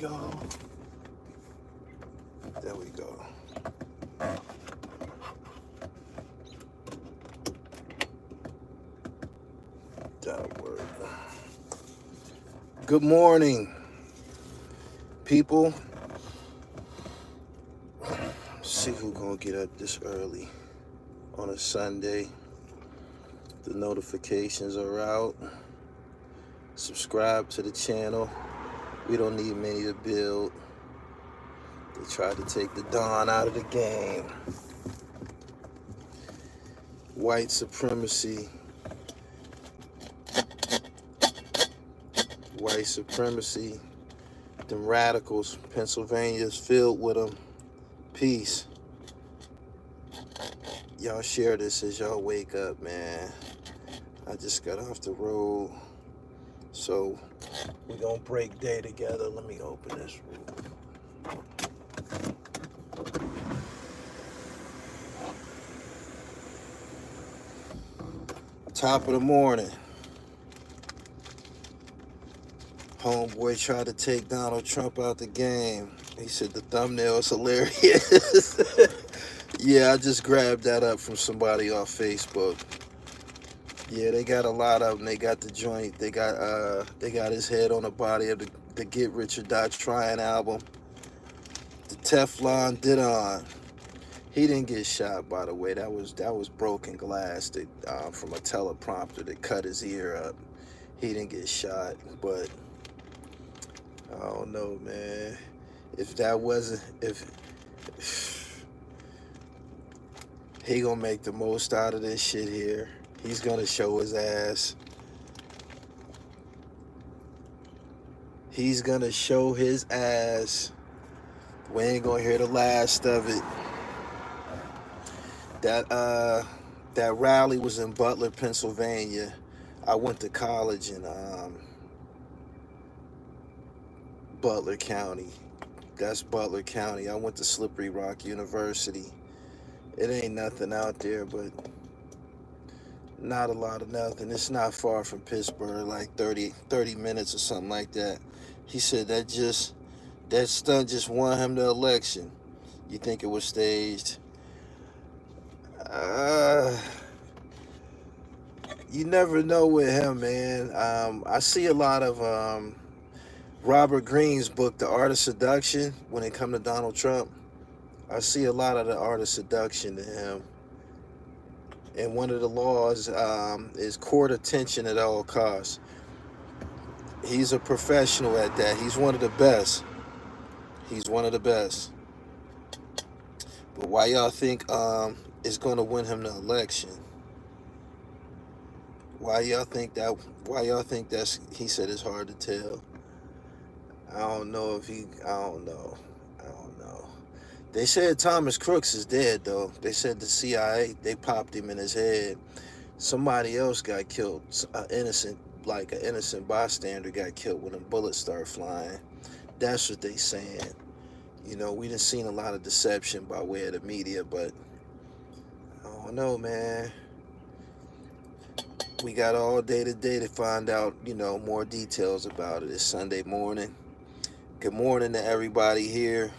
go. There we go. That'll work. Good morning, people. Let's see who's gonna get up this early on a Sunday. The notifications are out. Subscribe to the channel. We don't need many to build. They tried to take the Don out of the game. White supremacy. White supremacy. Them radicals. Pennsylvania's filled with them. Peace. Y'all share this as y'all wake up, man. I just got off the road. So we're gonna break day together. Let me open this room. Top of the morning. Homeboy tried to take Donald Trump out the game. He said the thumbnail is hilarious. Yeah, I just grabbed that up from somebody off Facebook. Yeah, they got a lot of them. They got the joint. They got his head on the body of the Get Rich or Die Trying album. The Teflon did on. He didn't get shot, by the way. That was broken glass that from a teleprompter that cut his ear up. He didn't get shot, but I don't know, man. If he gonna make the most out of this shit here. He's gonna show his ass. He's gonna show his ass. We ain't gonna hear the last of it. That rally was in Butler, Pennsylvania. I went to college in Butler County. That's Butler County. I went to Slippery Rock University. It ain't nothing out there, but not a lot of nothing. It's not far from Pittsburgh, like 30 minutes or something like that. He said that stunt just won him the election. You think it was staged? You never know with him, man. I see a lot of Robert Greene's book, The Art of Seduction, when it comes to Donald Trump. I see a lot of the art of seduction to him. And one of the laws is court attention at all costs. He's a professional at that. He's one of the best. He's one of the best. But why y'all think it's going to win him the election? Why y'all think that's, he said it's hard to tell. I don't know. They said Thomas Crooks is dead, though. They said the CIA, they popped him in his head. Somebody else got killed. An innocent bystander got killed when a bullet started flying. That's what they saying. You know, we done seen a lot of deception by way of the media, but I don't know, man. We got all day today to find out, you know, more details about it. It's Sunday morning. Good morning to everybody here.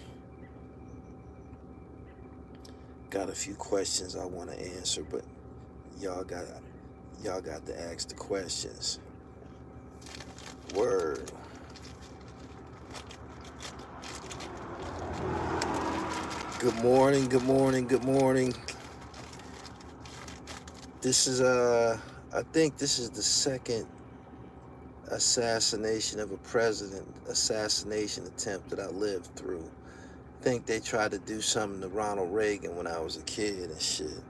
Got a few questions I want to answer, but y'all got to ask the questions. Word. Good morning, good morning, good morning. This is I think this is the second assassination of a president, assassination attempt that I lived through. I think they tried to do something to Ronald Reagan when I was a kid and shit.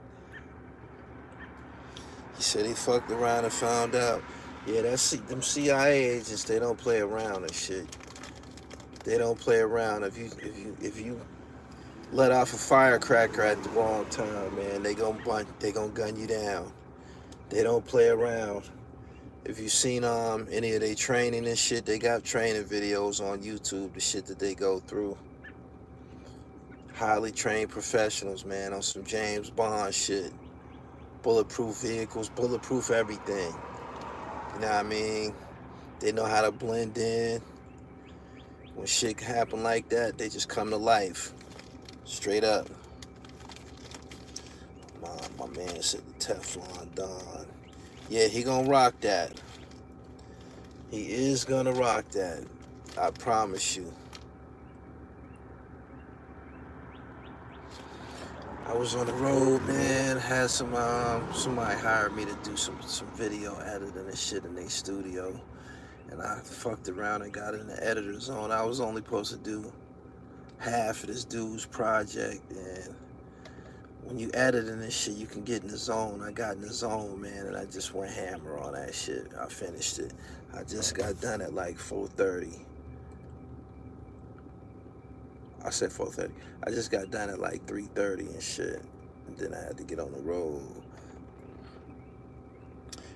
He said he fucked around and found out. Yeah, them CIA agents, they don't play around and shit. They don't play around. If you let off a firecracker at the wrong time, man, they gonna gun you down. They don't play around. If you seen any of their training and shit, they got training videos on YouTube, the shit that they go through. Highly trained professionals, man, on some James Bond shit. Bulletproof vehicles, bulletproof everything. You know what I mean? They know how to blend in. When shit happen like that, they just come to life. Straight up. My man said the Teflon Don. Yeah, he gonna rock that. He is gonna rock that. I promise you. I was on the road, man. Had somebody hired me to do some video editing and shit in their studio, and I fucked around and got in the editor zone. I was only supposed to do half of this dude's project, and when you editing this shit, you can get in the zone. I got in the zone, man, and I just went hammer on that shit. I finished it. I just got done at like 4:30. I said 4:30. I just got done at like 3:30 and shit. And then I had to get on the road.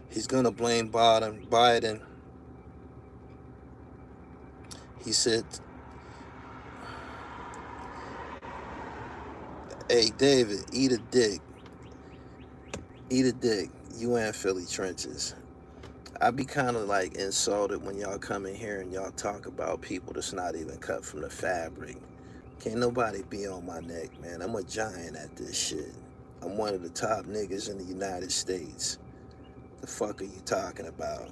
He's gonna blame Biden. He said, hey, David, eat a dick. Eat a dick. You and Philly trenches. I be kind of like insulted when y'all come in here and y'all talk about people that's not even cut from the fabric. Can't nobody be on my neck, man. I'm a giant at this shit. I'm one of the top niggas in the United States. The fuck are you talking about?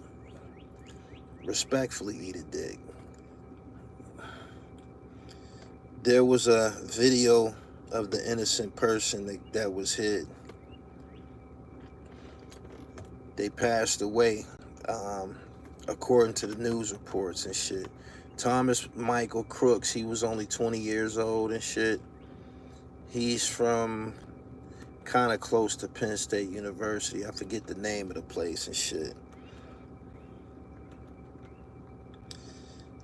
Respectfully, eat a dick. There was a video of the innocent person that was hit. They passed away, according to the news reports and shit. Thomas Michael Crooks, he was only 20 years old and shit. He's from kind of close to Penn State University. I forget the name of the place and shit.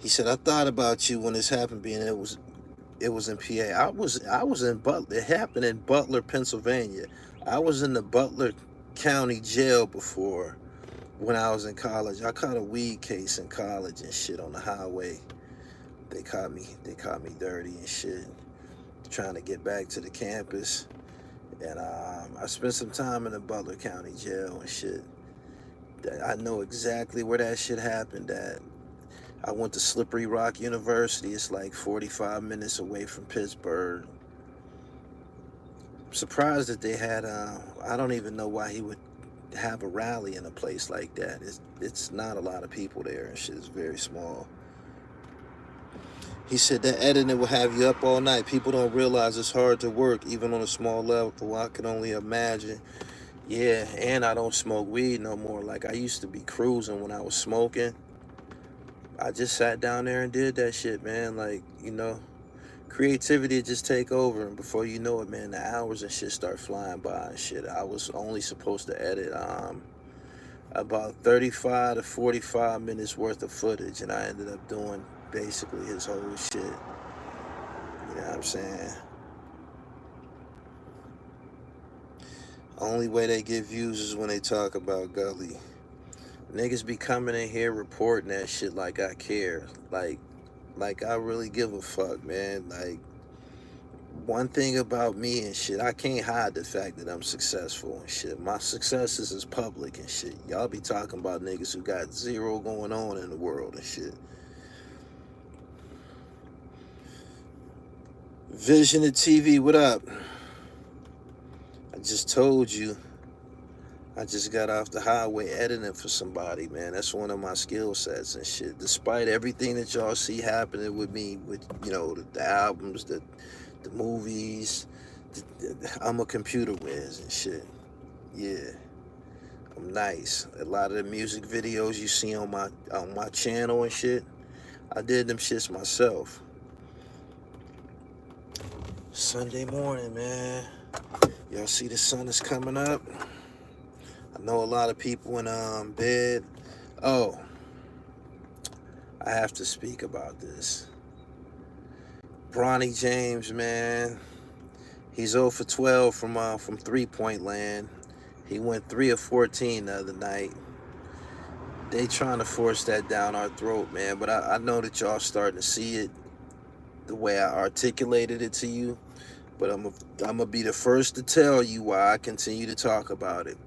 He said, I thought about you when this happened, being it was in PA. I was in Butler. It happened in Butler, Pennsylvania. I was in the Butler County Jail before. When I was in college, I caught a weed case in college and shit on the highway. They caught me dirty and shit, trying to get back to the campus. And I spent some time in the Butler County Jail and shit. I know exactly where that shit happened at. I went to Slippery Rock University. It's like 45 minutes away from Pittsburgh. I'm surprised that they had, I don't even know why he would have a rally in a place like that. It's not a lot of people there and shit. It's very small. He said that editing will have you up all night. People don't realize it's hard to work, even on a small level. I can only imagine. Yeah, and I don't smoke weed no more. Like, I used to be cruising when I was smoking. I just sat down there and did that shit, man. Like, you know, creativity just take over, and before you know it, man, the hours and shit start flying by and shit. I was only supposed to edit about 35 to 45 minutes worth of footage, and I ended up doing basically his whole shit. You know what I'm saying? Only way they get views is when they talk about Gully. Niggas be coming in here reporting that shit like I care. Like I really give a fuck, man. Like, one thing about me and shit, I can't hide the fact that I'm successful and shit. My successes is public and shit. Y'all be talking about niggas who got zero going on in the world and shit. Vision of TV, what up? I just told you, I just got off the highway editing for somebody, man. That's one of my skill sets and shit. Despite everything that y'all see happening with me, with, you know, the albums, the movies, I'm a computer whiz and shit. Yeah, I'm nice. A lot of the music videos you see on my channel and shit, I did them shits myself. Sunday morning, man. Y'all see the sun is coming up. I know a lot of people in bed. Oh, I have to speak about this. Bronny James, man. He's 0 for 12 from 3-point land. He went 3 of 14 the other night. They trying to force that down our throat, man. But I know that y'all starting to see it the way I articulated it to you. But I'm gonna be the first to tell you why I continue to talk about it.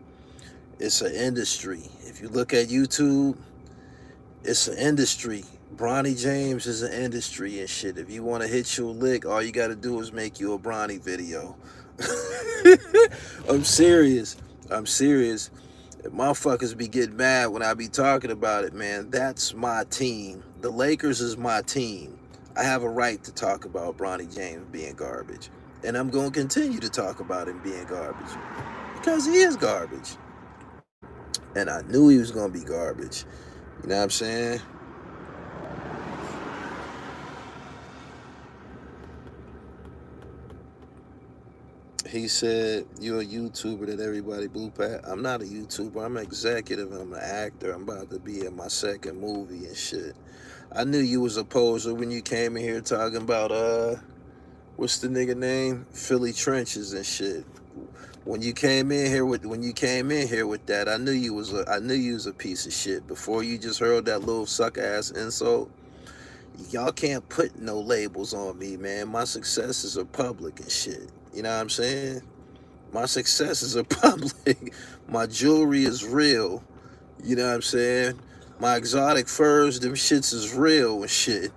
It's an industry. If you look at YouTube, it's an industry Bronny James is an industry and shit. If you want to hit your lick, all you got to do is make you a Bronny video. I'm serious. I'm serious. Motherfuckers be getting mad when I be talking about it, man. That's my team. The Lakers is my team. I have a right to talk about Bronny James being garbage. And I'm going to continue to talk about him being garbage. Because he is garbage. And I knew he was going to be garbage. You know what I'm saying? He said, "You're a YouTuber that everybody blew past." I'm not a YouTuber. I'm an executive and I'm an actor. I'm about to be in my second movie and shit. I knew you was a poser when you came in here talking about what's the nigga name? Philly trenches and shit. When you came in here with that, I knew you was a piece of shit. Before you just hurled that little sucker ass insult. Y'all can't put no labels on me, man. My successes are public and shit. You know what I'm saying? My successes are public. My jewelry is real. You know what I'm saying? My exotic furs, them shits is real and shit.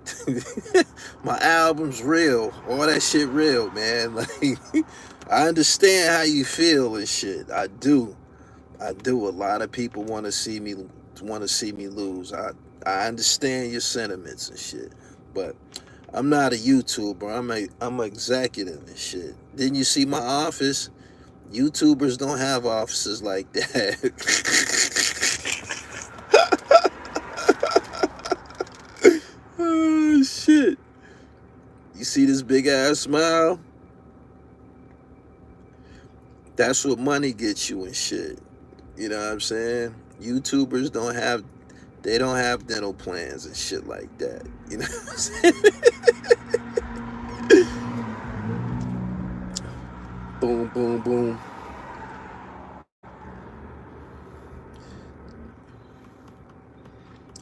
My album's real. All that shit real, man. Like, I understand how you feel and shit. I do. I do. A lot of people want to see me lose. I understand your sentiments and shit. But I'm not a YouTuber. I'm an executive and shit. Didn't you see my office? YouTubers don't have offices like that. Oh shit. You see this big ass smile? That's what money gets you and shit. You know what I'm saying? YouTubers don't have dental plans and shit like that. You know what I'm saying? Boom, boom, boom.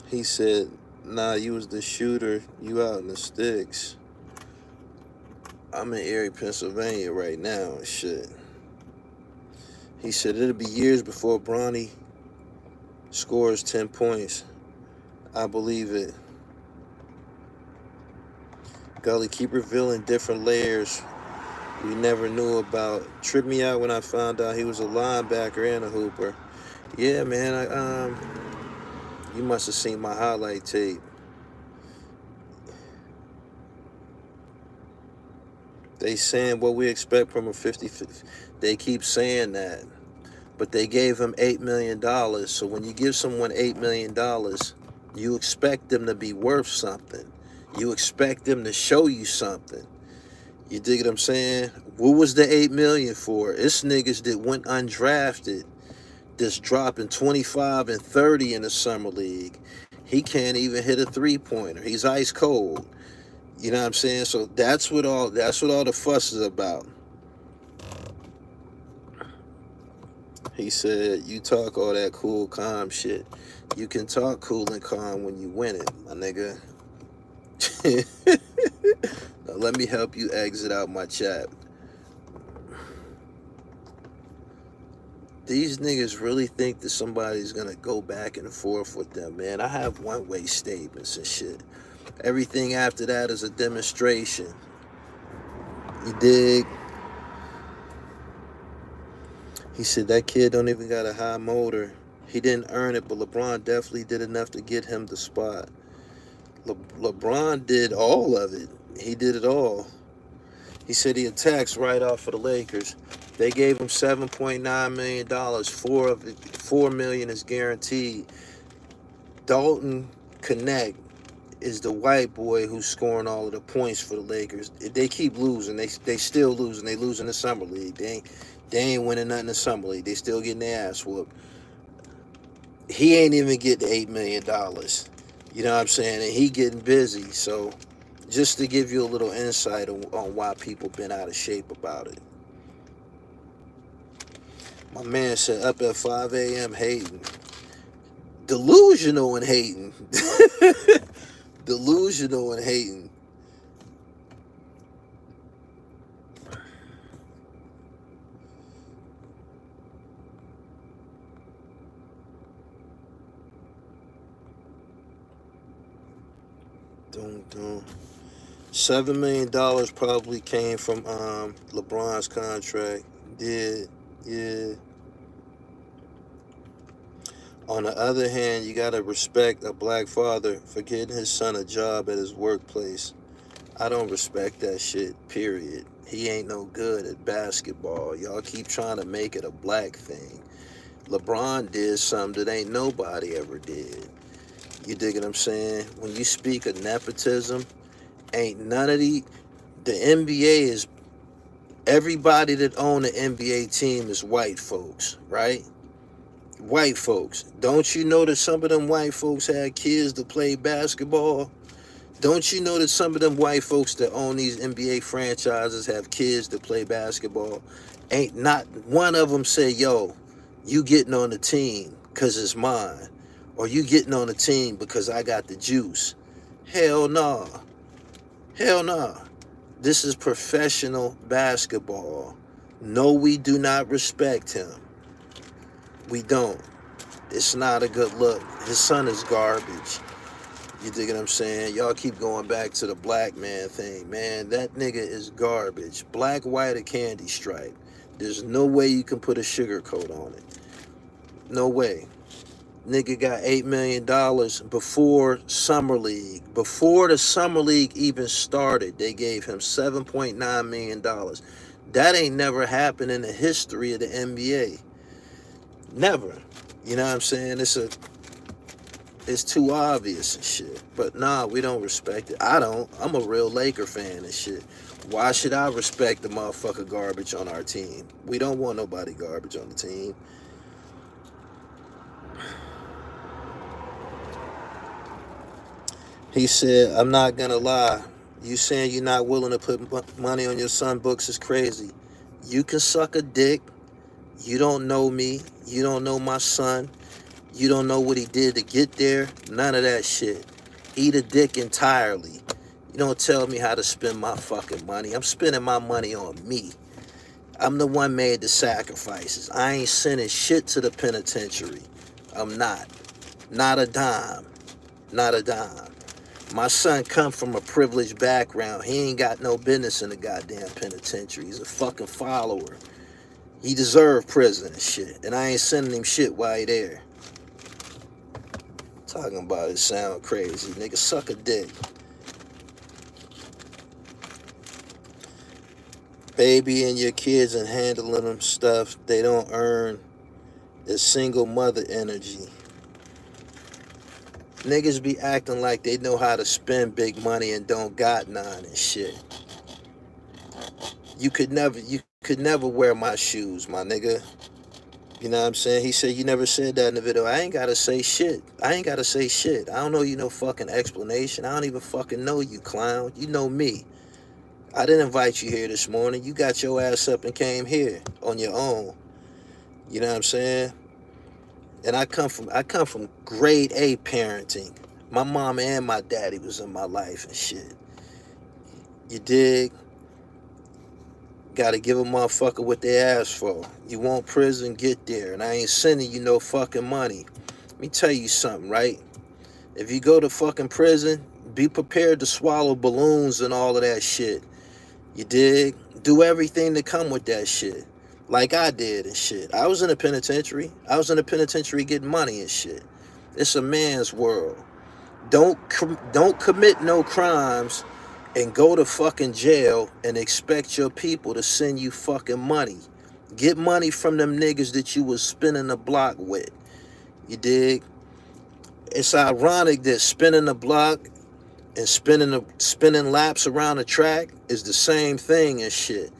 He said, "Nah, you was the shooter. You out in the sticks." I'm in Erie, Pennsylvania right now and shit. He said, "It'll be years before Bronny scores 10 points. I believe it. Gully, keep revealing different layers we never knew about. Tripped me out when I found out he was a linebacker and a hooper." Yeah, man, you must have seen my highlight tape. They saying what we expect from a 50. They keep saying that. But they gave him $8 million. So when you give someone $8 million, you expect them to be worth something. You expect them to show you something. You dig what I'm saying? What was the $8 million for? It's niggas that went undrafted, that's dropping 25 and 30 in the summer league. He can't even hit a 3-pointer. He's ice cold. You know what I'm saying? So that's what all the fuss is about. He said, "You talk all that cool, calm shit. You can talk cool and calm when you win it, my nigga." Now let me help you exit out my chat. These niggas really think that somebody's gonna go back and forth with them, man. I have one-way statements and shit. Everything after that is a demonstration. You dig? He said that kid don't even got a high motor. He didn't earn it, but LeBron definitely did enough to get him the spot. LeBron did all of it. He did it all. He said he attacks right off for the Lakers. They gave him $7.9 million. $4 million is guaranteed. Dalton Connect is the white boy who's scoring all of the points for the Lakers. They keep losing. They still losing. They losing the summer league. They ain't winning nothing in the summer league. They still getting their ass whooped. He ain't even getting $8 million. You know what I'm saying? And he getting busy. So just to give you a little insight on why people been out of shape about it. My man said up at 5 a.m. hating. Delusional and hating. Delusional and hating. Dun. $7 million probably came from LeBron's contract. Yeah. On the other hand, you gotta respect a black father for getting his son a job at his workplace. I don't respect that shit, period. He ain't no good at basketball. Y'all keep trying to make it a black thing. LeBron did something that ain't nobody ever did. You dig what I'm saying? When you speak of nepotism, ain't none of the NBA is, everybody that own the NBA team is white folks, right? White folks. Don't you know that some of them white folks had kids that play basketball? Don't you know that some of them white folks that own these NBA franchises have kids that play basketball? Ain't not one of them say, yo, you getting on the team because it's mine. Or you getting on the team because I got the juice. Hell no. Hell no. This is professional basketball. No, we do not respect him. We don't. It's not a good look. His son is garbage. You dig what I'm saying? Y'all keep going back to the black man thing. Man, that nigga is garbage. Black, white, or candy stripe. There's no way you can put a sugar coat on it. No way. Nigga got $8 million before Summer League. Before the Summer League even started, they gave him $7.9 million. That ain't never happened in the history of the NBA. Never. You know what I'm saying? It's too obvious and shit. But nah, we don't respect it. I don't. I'm a real Laker fan and shit. Why should I respect the motherfucker garbage on our team? We don't want nobody garbage on the team. He said, I'm not gonna lie. You saying you're not willing to put money on your son's books is crazy. You can suck a dick. You don't know me. You don't know my son. You don't know what he did to get there. None of that shit. Eat a dick entirely. You don't tell me how to spend my fucking money. I'm spending my money on me. I'm the one made the sacrifices. I ain't sending shit to the penitentiary. I'm not. Not a dime. Not a dime. My son come from a privileged background. He ain't got no business in the goddamn penitentiary. He's a fucking follower. He deserved prison and shit. And I ain't sending him shit while he there. Talking about it sound crazy. Nigga, suck a dick. Baby and your kids and handling them stuff they don't earn is single mother energy. Niggas be acting like they know how to spend big money and don't got none and shit. You could never wear my shoes, my nigga. You know what I'm saying? He said, you never said that in the video. I ain't gotta say shit. I don't know you no fucking explanation. I don't even fucking know you, clown. You know me. I didn't invite you here this morning. You got your ass up and came here on your own. You know what I'm saying? And I come from grade A parenting. My mom and my daddy was in my life and shit. You dig? Gotta give a motherfucker what they ask for. You want prison, get there. And I ain't sending you no fucking money. Let me tell you something, right? If you go to fucking prison, be prepared to swallow balloons and all of that shit. You dig? Do everything to come with that shit. Like I did and shit. I was in a penitentiary. I was in a penitentiary getting money and shit. It's a man's world. Don't commit no crimes and go to fucking jail and expect your people to send you fucking money. Get money from them niggas that you was spinning the block with. You dig? It's ironic that spinning the block and spinning laps around the track is the same thing and shit.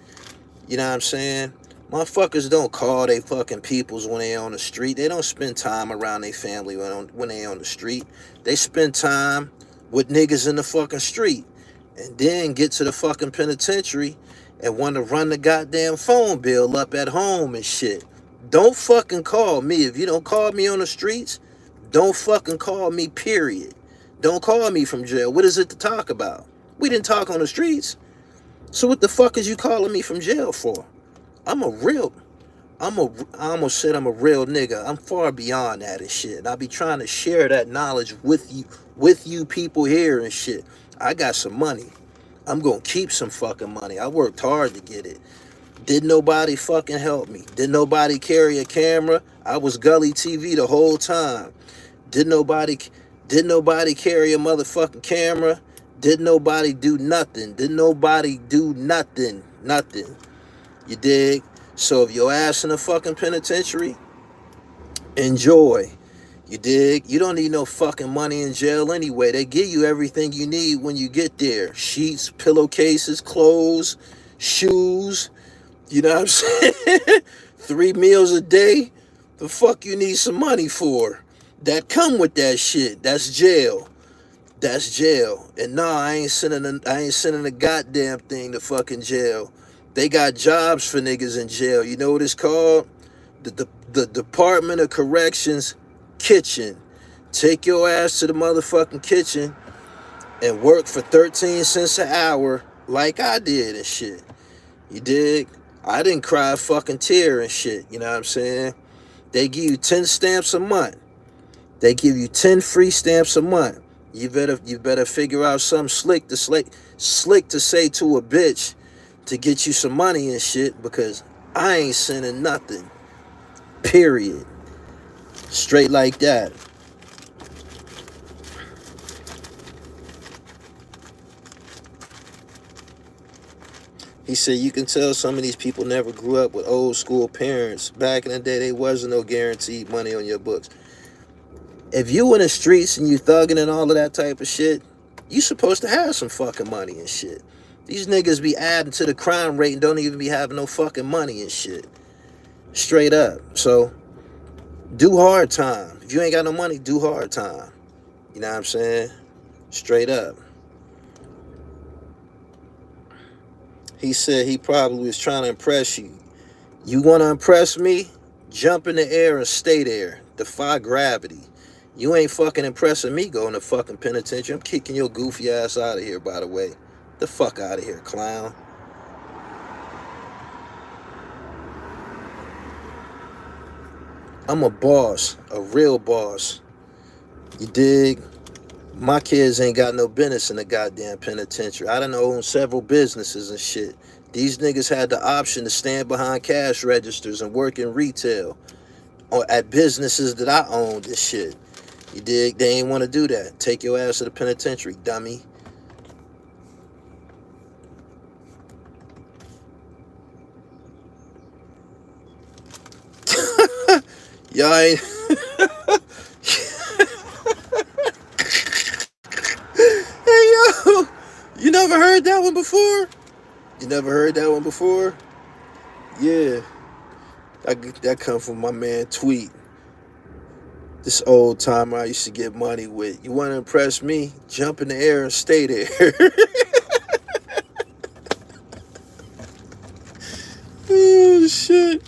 You know what I'm saying? Motherfuckers don't call they fucking peoples when they on the street. They don't spend time around their family when they on the street. They spend time with niggas in the fucking street. And then get to the fucking penitentiary and want to run the goddamn phone bill up at home and shit. Don't fucking call me. If you don't call me on the streets, don't fucking call me, period. Don't call me from jail. What is it to talk about? We didn't talk on the streets. So what the fuck is you calling me from jail for? I almost said I'm a real nigga. I'm far beyond that and shit. And I be trying to share that knowledge with you people here and shit. I got some money. I'm gonna keep some fucking money. I worked hard to get it. Did nobody fucking help me? Did nobody carry a camera? I was Gully TV the whole time. Did nobody did nobody carry a motherfucking camera? Did nobody do nothing? Did nobody do nothing? Nothing. You dig? So if your ass in a fucking penitentiary, enjoy. You dig? You don't need no fucking money in jail anyway. They give you everything you need when you get there. Sheets, pillowcases, clothes, shoes. You know what I'm saying? 3 meals a day. The fuck you need some money for? That come with that shit. That's jail. That's jail. And nah, I ain't sending a goddamn thing to fucking jail. They got jobs for niggas in jail. You know what it's called? The Department of Corrections kitchen. Take your ass to the motherfucking kitchen and work for 13 cents an hour like I did and shit. You dig? I didn't cry a fucking tear and shit. You know what I'm saying? They give you 10 stamps a month. They give you 10 free stamps a month. You better figure out something slick to say to a bitch to get you some money and shit, because I ain't sending nothing. Period. Straight like that. He said you can tell some of these people never grew up with old school parents. Back in the day, there wasn't no guaranteed money on your books. If you in the streets and you thugging and all of that type of shit, you supposed to have some fucking money and shit. These niggas be adding to the crime rate and don't even be having no fucking money and shit. Straight up. So, do hard time. If you ain't got no money, do hard time. You know what I'm saying? Straight up. He said he probably was trying to impress you. You want to impress me? Jump in the air and stay there. Defy gravity. You ain't fucking impressing me going to fucking penitentiary. I'm kicking your goofy ass out of here, by the way. The fuck out of here, clown. I'm a boss. A real boss. You dig? My kids ain't got no business in the goddamn penitentiary. I done own several businesses and shit. These niggas had the option to stand behind cash registers and work in retail or at businesses that I owned and shit. You dig? They ain't want to do that. Take your ass to the penitentiary, dummy. Y'all ain't... Hey, yo! You never heard that one before? You never heard that one before? Yeah. That come from my man Tweet. This old timer I used to get money with. You want to impress me? Jump in the air and stay there. Oh, shit.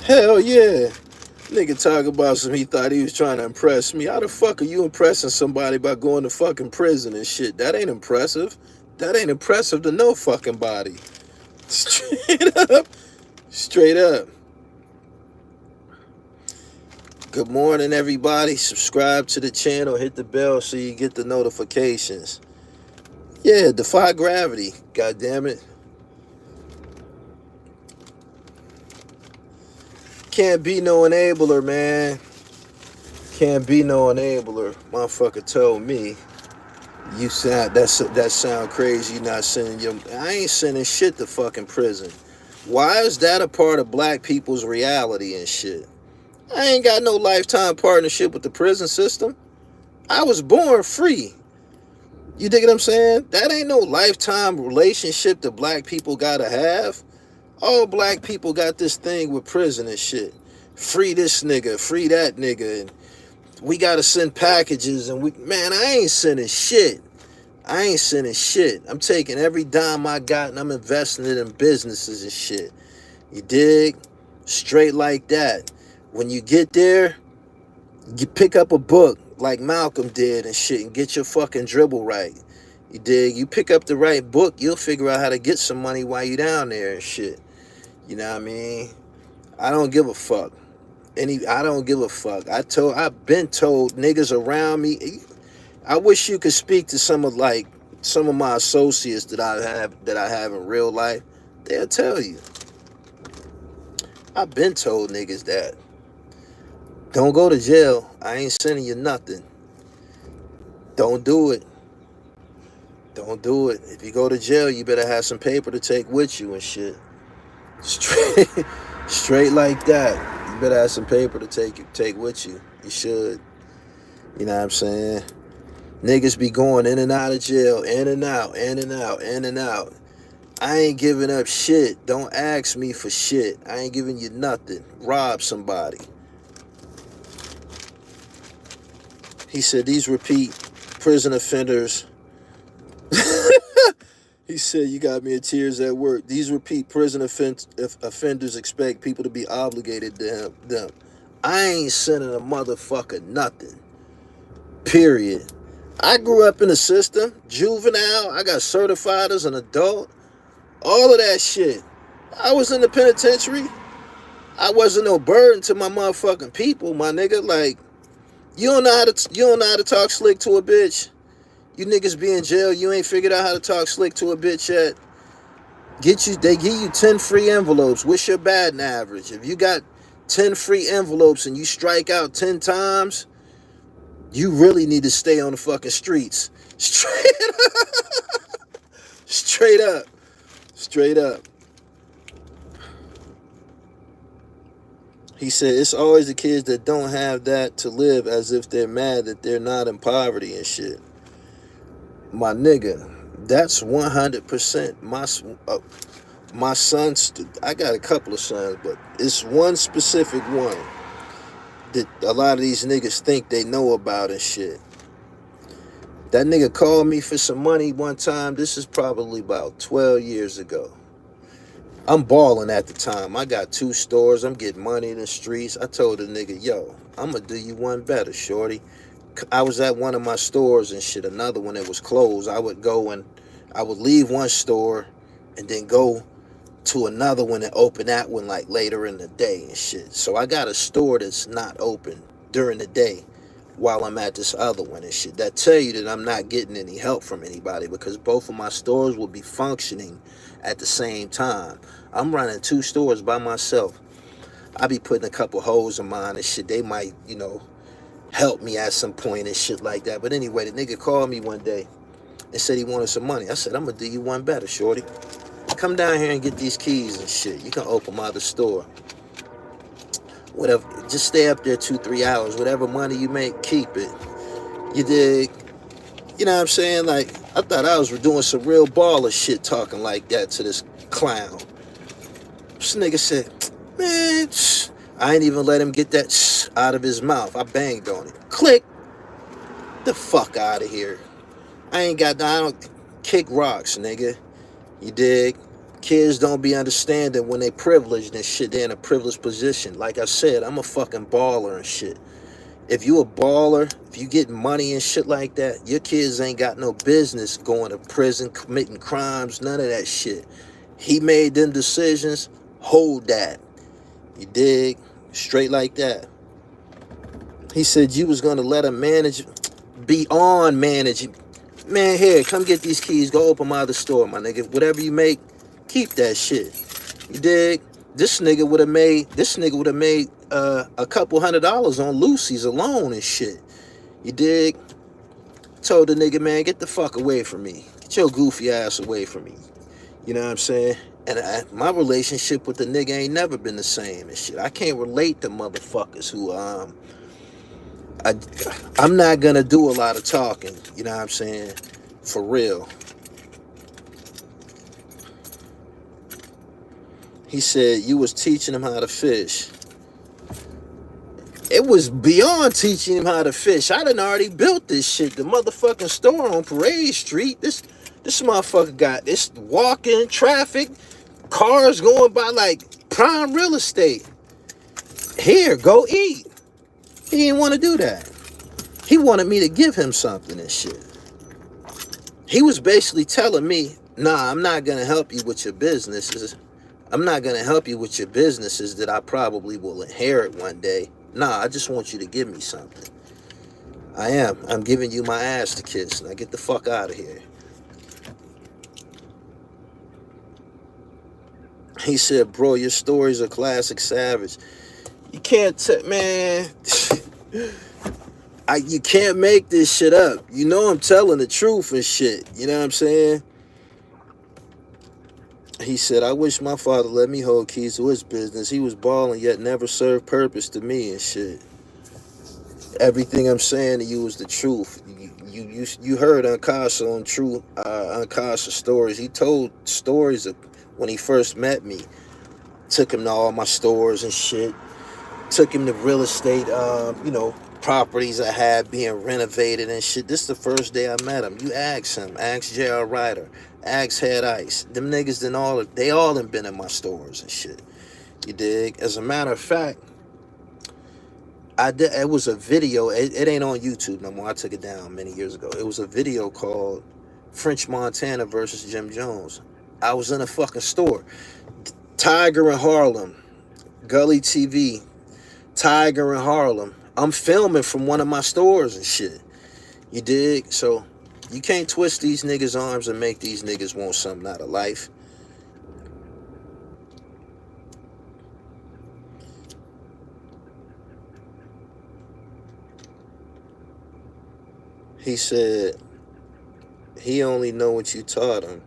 Hell yeah. Nigga talk about some, he thought he was trying to impress me. How the fuck are you impressing somebody by going to fucking prison and shit? That ain't impressive. That ain't impressive to no fucking body. Straight up. Straight up. Good morning, everybody. Subscribe to the channel. Hit the bell so you get the notifications. Yeah, defy gravity. God damn it. Can't be no enabler, man. Can't be no enabler. Motherfucker told me, you sound that sound crazy. You not sending your... I ain't sending shit to fucking prison. Why is that a part of black people's reality and shit? I ain't got no lifetime partnership with the prison system. I was born free. You dig what I'm saying? That ain't no lifetime relationship that black people gotta have. All black people got this thing with prison and shit. Free this nigga, free that nigga, and we gotta send packages, and man, I ain't sending shit. I ain't sending shit. I'm taking every dime I got and I'm investing it in businesses and shit. You dig? Straight like that. When you get there, you pick up a book like Malcolm did and shit and get your fucking dribble right. You dig? You pick up the right book, you'll figure out how to get some money while you down there and shit. You know what I mean? I don't give a fuck. I don't give a fuck. I've been told niggas around me. I wish you could speak to some of my associates that I have in real life. They'll tell you. I've been told niggas that. Don't go to jail. I ain't sending you nothing. Don't do it. Don't do it. If you go to jail, you better have some paper to take with you and shit. Straight, straight like that. You better have some paper to take with you. You should. You know what I'm saying? Niggas be going in and out of jail, in and out, in and out, in and out. I ain't giving up shit. Don't ask me for shit. I ain't giving you nothing. Rob somebody. He said these repeat prison offenders. He said, you got me in tears at work. These repeat prison offenders expect people to be obligated to them. I ain't sending a motherfucker nothing. Period. I grew up in the system. Juvenile. I got certified as an adult. All of that shit. I was in the penitentiary. I wasn't no burden to my motherfucking people, my nigga. Like, you don't know how to talk slick to a bitch. You niggas be in jail, you ain't figured out how to talk slick to a bitch yet. They give you 10 free envelopes. What's your batting average? If you got 10 free envelopes and you strike out 10 times, you really need to stay on the fucking streets. Straight up. Straight up. He said, it's always the kids that don't have that to live as if they're mad that they're not in poverty and shit. My nigga, that's 100%. My sons, I got a couple of sons, but it's one specific one that a lot of these niggas think they know about and shit. That nigga called me for some money one time. This is probably about 12 years ago. I'm balling at the time. I got 2 stores. I'm getting money in the streets. I told the nigga, yo, I'm going to do you one better, shorty. I was at one of my stores and shit, another one that was closed. I would go and I would leave one store and then go to another one and open that one like later in the day and shit. So I got a store that's not open during the day while I'm at this other one and shit. That tell you that I'm not getting any help from anybody because both of my stores will be functioning at the same time. I'm running 2 stores by myself. I be putting a couple hoes in mine and shit. They might, help me at some point and shit like that. But anyway, the nigga called me one day and said he wanted some money. I said, I'm gonna do you one better, shorty. Come down here and get these keys and shit. You can open my other store. Whatever, just stay up there 2-3 hours. Whatever money you make, keep it. You dig? You know what I'm saying? Like, I thought I was doing some real baller shit talking like that to this clown. This nigga said, man, I ain't even let him get that out of his mouth. I banged on it. Click. The fuck out of here. I don't kick rocks, nigga. You dig? Kids don't be understanding when they privileged and shit. They're in a privileged position. Like I said, I'm a fucking baller and shit. If you a baller, if you get money and shit like that, your kids ain't got no business going to prison, committing crimes, none of that shit. He made them decisions. Hold that. You dig? Straight like that. He said you was gonna let him manage, beyond managing. Man, here, come get these keys. Go open my other store, my nigga. Whatever you make, keep that shit. You dig? This nigga would have made a couple $100s on Lucy's alone and shit. You dig? Told the nigga, man, get the fuck away from me. Get your goofy ass away from me. You know what I'm saying? And my relationship with the nigga ain't never been the same and shit. I can't relate to motherfuckers who, I'm not gonna do a lot of talking. You know what I'm saying? For real. He said, you was teaching him how to fish. It was beyond teaching him how to fish. I done already built this shit. The motherfucking store on Parade Street. This motherfucker got this walking traffic. Cars going by like prime real estate. Here, go eat. He didn't want to do that. He wanted me to give him something and shit. He was basically telling me, nah, I'm not going to help you with your businesses. I'm not going to help you with your businesses that I probably will inherit one day. Nah, I just want you to give me something. I am. I'm giving you my ass to kiss. Now get the fuck out of here. He said, bro, your story's a classic savage. You can't, man. You can't make this shit up. You know I'm telling the truth and shit. You know what I'm saying? He said, I wish my father let me hold keys to his business. He was balling, yet never served purpose to me and shit. Everything I'm saying to you is the truth. You heard Uncasa on True Uncasa stories. He told stories of when he first met me. Took him to all my stores and shit. Took him to real estate, properties I had being renovated and shit. This is the first day I met him. You ask him. Ask J.R. Ryder. Ask Head Ice. Them niggas they all done been in my stores and shit. You dig? As a matter of fact, it was a video. It ain't on YouTube no more. I took it down many years ago. It was a video called French Montana versus Jim Jones. I was in a fucking store. Tiger in Harlem. Gully TV. Tiger in Harlem. I'm filming from one of my stores and shit. You dig? So you can't twist these niggas' arms and make these niggas want something out of life. He said he only know what you taught him.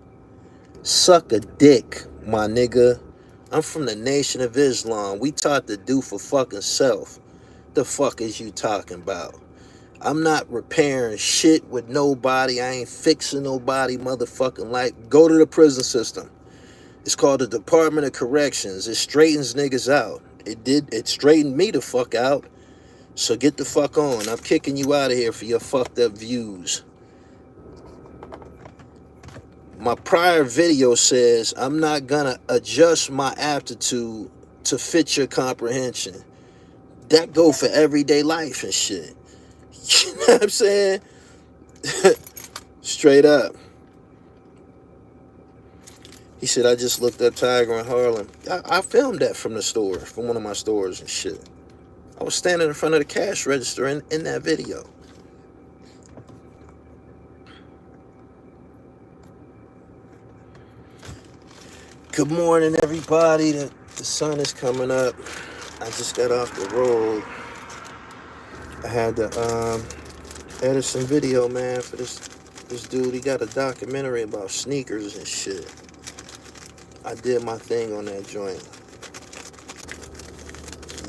Suck a dick, my nigga. I'm from the Nation of Islam. We taught to do for fucking self. The fuck is you talking about? I'm not repairing shit with nobody. I ain't fixing nobody motherfucking life. Go to the prison system. It's called the Department of Corrections. It straightens niggas out. It straightened me the fuck out. So get the fuck on. I'm kicking you out of here for your fucked up views. My prior video says I'm not gonna adjust my aptitude to fit your comprehension. That go for everyday life and shit. You know what I'm saying? Straight up. He said, I just looked up Tiger in Harlem. I filmed that from the store, from one of my stores and shit. I was standing in front of the cash register in that video. Good morning, everybody. The sun is coming up. I just got off the road. I had to edit some video, man, for this dude. He got a documentary about sneakers and shit. I did my thing on that joint.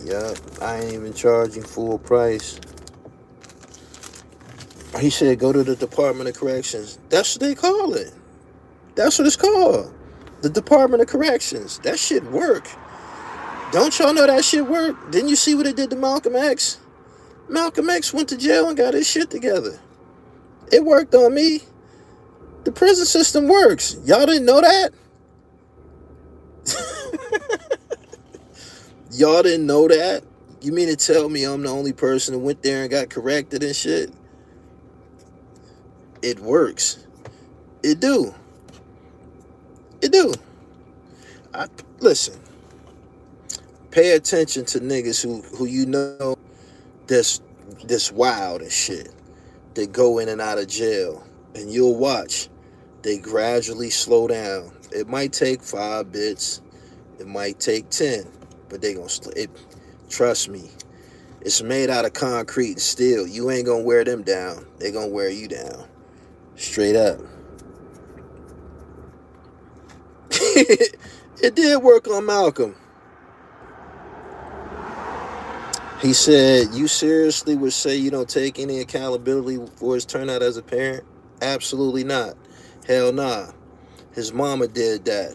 Yup, I ain't even charging full price. He said, go to the Department of Corrections. That's what they call it. That's what it's called. The Department of Corrections. That shit work. Don't y'all know that shit work? Didn't you see what it did to Malcolm X? Malcolm X went to jail and got his shit together. It worked on me. The prison system works. Y'all didn't know that? Y'all didn't know that? You mean to tell me I'm the only person who went there and got corrected and shit? It works. It do. It do. Listen. Pay attention to niggas who you know that's wild and shit. They go in and out of jail. And you'll watch. They gradually slow down. It might take 5 bits. It might take 10. But they gonna trust me. It's made out of concrete and steel. You ain't gonna wear them down. They gonna wear you down. Straight up. It did work on Malcolm. He said, you seriously would say you don't take any accountability for his turnout as a parent? Absolutely not. Hell nah. His mama did that.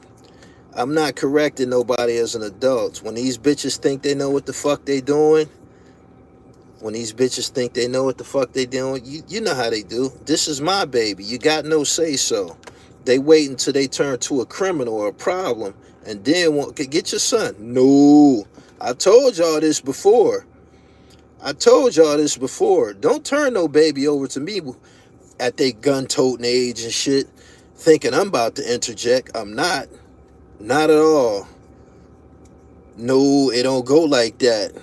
I'm not correcting nobody as an adult. When these bitches think they know what the fuck they doing, you know how they do. This is my baby. You got no say-so. They wait until they turn to a criminal or a problem and then get your son. No. I told y'all this before. Don't turn no baby over to me at they gun-toting age and shit, thinking I'm about to interject. I'm not. Not at all. No, it don't go like that.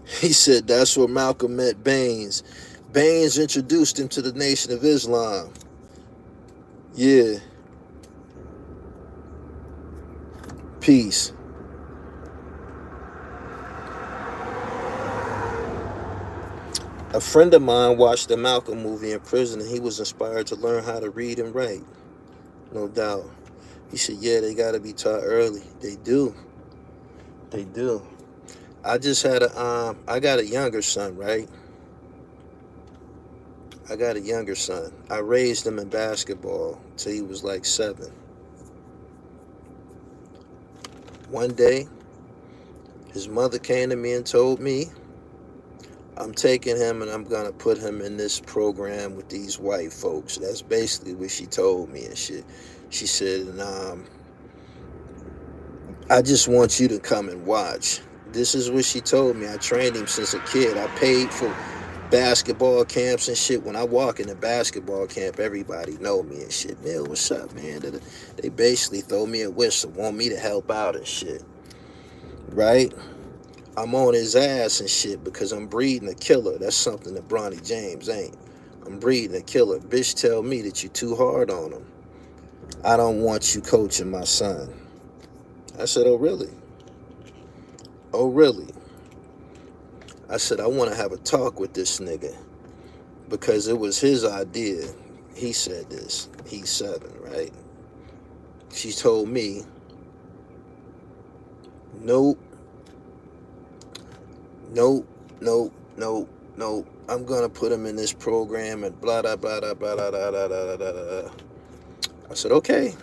He said that's where Malcolm met Baines. Baines introduced him to the Nation of Islam. Yeah. Peace. A friend of mine watched the Malcolm movie in prison, and he was inspired to learn how to read and write. No doubt. He said, yeah, they got to be taught early. They do. They do. I just had I got a younger son, right? I got a younger son. I raised him in basketball till he was like 7. One day, his mother came to me and told me, I'm taking him and I'm going to put him in this program with these white folks. That's basically what she told me and shit. She said, I just want you to come and watch. This is what she told me. I trained him since a kid. I paid for basketball camps and shit. When I walk in a basketball camp, everybody know me and shit. Man, what's up, man? They basically throw me a whistle, want me to help out and shit. Right? I'm on his ass and shit because I'm breeding a killer. That's something that Bronny James ain't. I'm breeding a killer. Bitch tell me that you too hard on him. I don't want you coaching my son. I said, oh, really? Oh, really? I said, I want to have a talk with this nigga because it was his idea. He said this. He's 7, right? She told me, nope. Nope. I'm going to put him in this program and blah, blah, blah, blah, blah, blah, blah, blah, blah, blah, blah. I said, okay,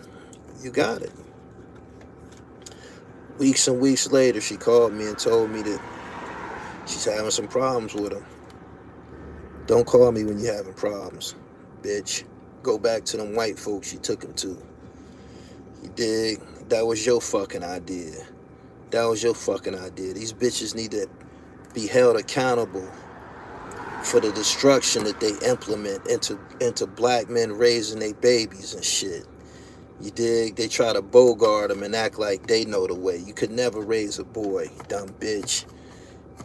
you got it. Weeks and weeks later, she called me and told me that she's having some problems with him. Don't call me when you're having problems, bitch. Go back to them white folks you took him to. You dig? That was your fucking idea. That was your fucking idea. These bitches need to be held accountable for the destruction that they implement into black men raising their babies and shit. You dig? They try to bogart them and act like they know the way. You could never raise a boy, you dumb bitch.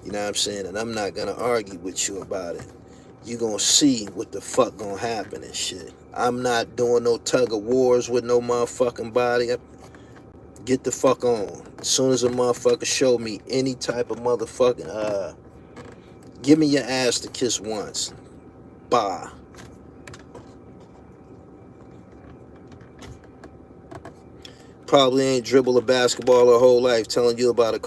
You know what I'm saying? And I'm not gonna argue with you about it. You gonna see what the fuck gonna happen and shit. I'm not doing no tug of wars with no motherfucking body. Get the fuck on. As soon as a motherfucker show me any type of motherfucking, give me your ass to kiss once. Bah. Probably ain't dribbled a basketball her whole life, telling you about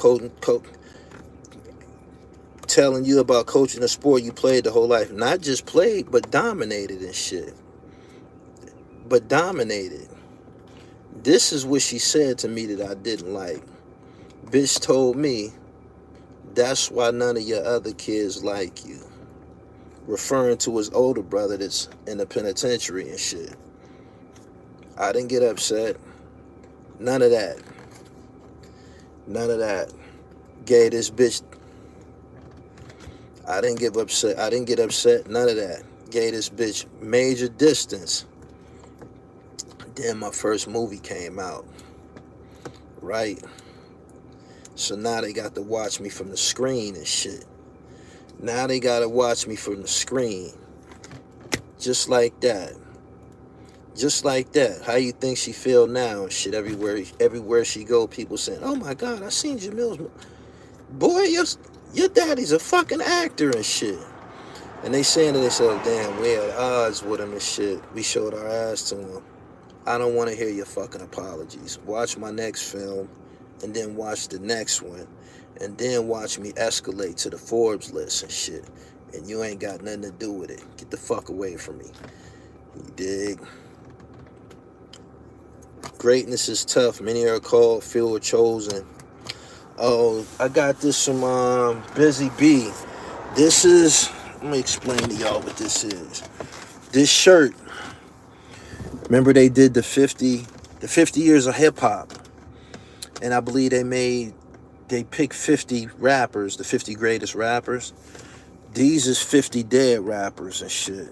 telling you about coaching a sport you played the whole life. Not just played, but dominated and shit. But dominated. This is what she said to me that I didn't like. Bitch told me, that's why none of your other kids like you. Referring to his older brother that's in the penitentiary and shit. I didn't get upset. None of that. None of that. Gave this bitch. I didn't get upset. None of that. Gave this bitch major distance. Then my first movie came out. Right? So now they got to watch me from the screen and shit. Now they got to watch me from the screen. Just like that. Just like that. How you think she feel now and shit? Everywhere she go, people saying, oh my God, I seen Jamil's. Boy, your daddy's a fucking actor and shit. And they saying to themselves, damn, we had odds with him and shit. We showed our ass to him. I don't want to hear your fucking apologies. Watch my next film and then watch the next one. And then watch me escalate to the Forbes list and shit. And you ain't got nothing to do with it. Get the fuck away from me. You dig? Greatness is tough. Many are called, few are chosen. Oh, I got this from Busy B. This is, let me explain to y'all what this is. This shirt, remember they did the 50 years of hip hop. And I believe they picked 50 rappers, the 50 greatest rappers. These is 50 dead rappers and shit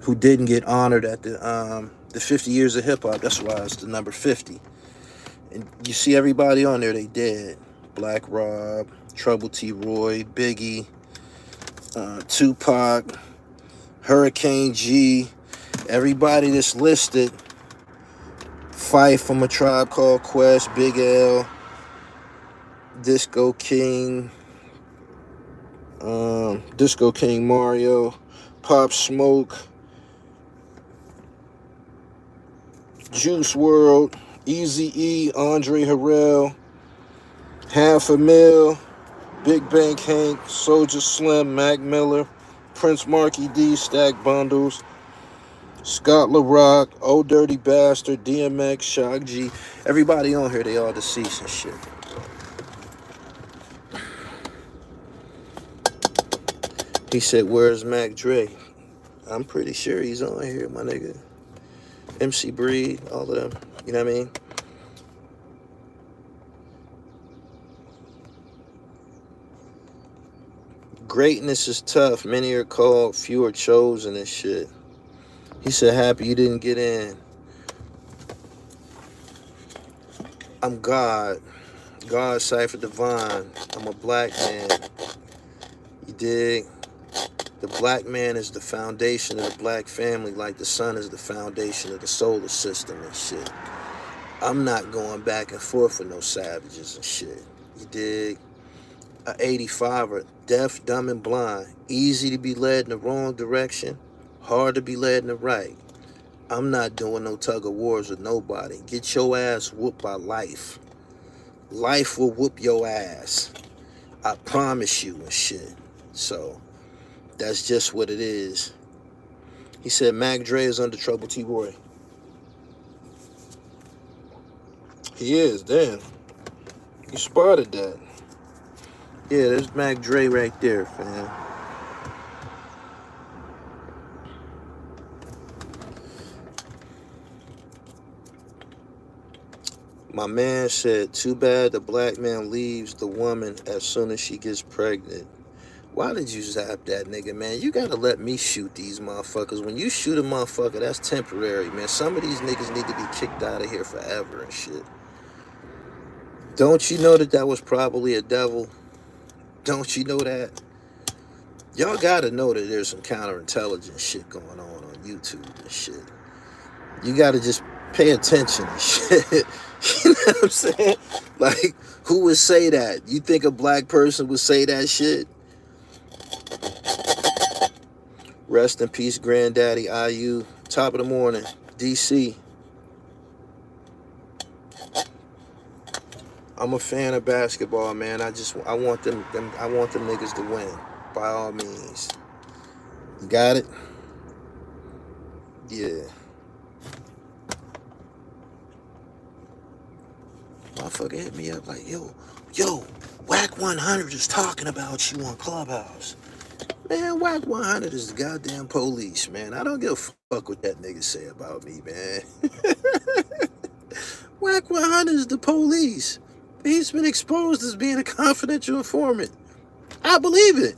who didn't get honored at the 50 years of hip hop. That's why it's the number 50. And you see everybody on there, they dead. Black Rob, Trouble T. Roy, Biggie, Tupac, Hurricane G, everybody that's listed. Fife from A Tribe Called Quest, Big L, Disco King, Mario, Pop Smoke, Juice WRLD, Easy E, Andre Harrell, Half a Mil, Big Bank Hank, Soulja Slim, Mac Miller, Prince Marky D, Stack Bundles, Scott LaRock, Old Dirty Bastard, DMX, Shock G. Everybody on here, they all deceased and shit. He said, where's Mac Dre? I'm pretty sure he's on here, my nigga. MC Breed, all of them. You know what I mean? Greatness is tough. Many are called, few are chosen and shit. He said, happy you didn't get in. I'm God. God, Cypher Divine. I'm a black man. You dig? The black man is the foundation of the black family, like the sun is the foundation of the solar system and shit. I'm not going back and forth with no savages and shit. You dig? A 85er, deaf, dumb, and blind. Easy to be led in the wrong direction, hard to be led in the right. I'm not doing no tug of wars with nobody. Get your ass whooped by life. Life will whoop your ass. I promise you and shit. So, that's just what it is. He said Mac Dre is under trouble, T. Roy. He is, damn. You spotted that. Yeah, there's Mac Dre right there, fam. My man said, too bad the black man leaves the woman as soon as she gets pregnant. Why did you zap that nigga, man? You gotta let me shoot these motherfuckers. When you shoot a motherfucker, that's temporary, man. Some of these niggas need to be kicked out of here forever and shit. Don't you know that that was probably a devil? Don't you know that? Y'all gotta know that there's some counterintelligence shit going on YouTube and shit. You gotta just pay attention and shit. You know what I'm saying? Like, who would say that? You think a black person would say that shit? Rest in peace, Granddaddy IU. Top of the morning, DC. I'm a fan of basketball, man. I want them niggas to win, by all means. You got it? Yeah. Motherfucker hit me up like, yo, Whack 100 is talking about you on Clubhouse. Man, Whack 100 is the goddamn police, man. I don't give a fuck what that nigga say about me, man. Whack 100 is the police. He's been exposed as being a confidential informant. I believe it.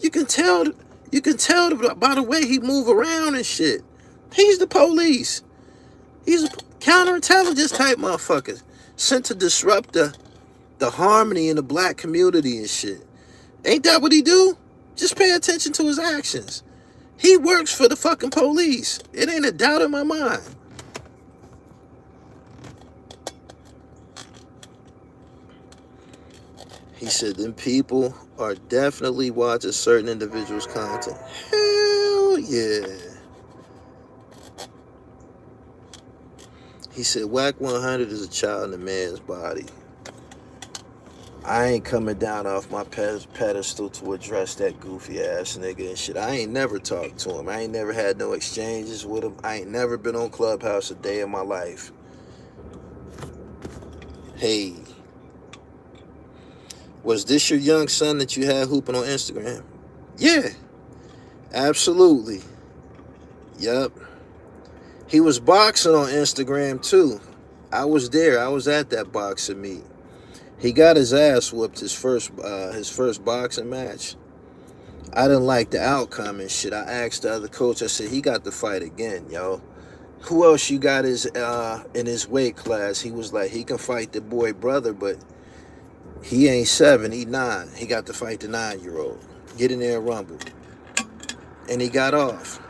You can tell by the way he move around and shit. He's the police. He's a counterintelligence type motherfucker sent to disrupt the harmony in the black community and shit. Ain't that what he do? Just pay attention to his actions. He works for the fucking police. It ain't a doubt in my mind. He said, them people are definitely watching certain individuals' content. Hell yeah. He said, Whack 100 is a child in a man's body. I ain't coming down off my pedestal to address that goofy ass nigga and shit. I ain't never talked to him. I ain't never had no exchanges with him. I ain't never been on Clubhouse a day in my life. Hey. Was this your young son that you had hooping on Instagram? Yeah. Absolutely. Yup. He was boxing on Instagram too. I was there. I was at that boxing meet. He got his ass whooped his first boxing match. I didn't like the outcome and shit. I asked the other coach, I said, he got to fight again, yo. Who else you got in his weight class? He was like, he can fight the boy brother, but He ain't 7, he 9. He got to fight the 9-year-old. Get in there and rumble. And he got off.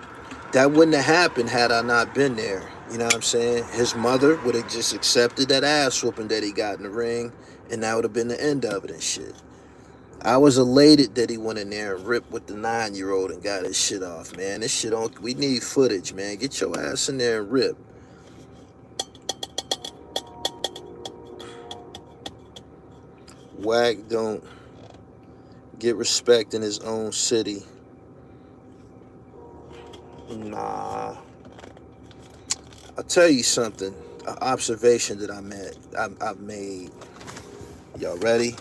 That wouldn't have happened had I not been there. You know what I'm saying? His mother would have just accepted that ass whooping that he got in the ring, and that would have been the end of it and shit. I was elated that he went in there and ripped with the 9-year-old and got his shit off, man. This shit on. We need footage, man. Get your ass in there and rip. Wack don't get respect in his own city. Nah. I'll tell you something. An observation that I've made. Y'all ready?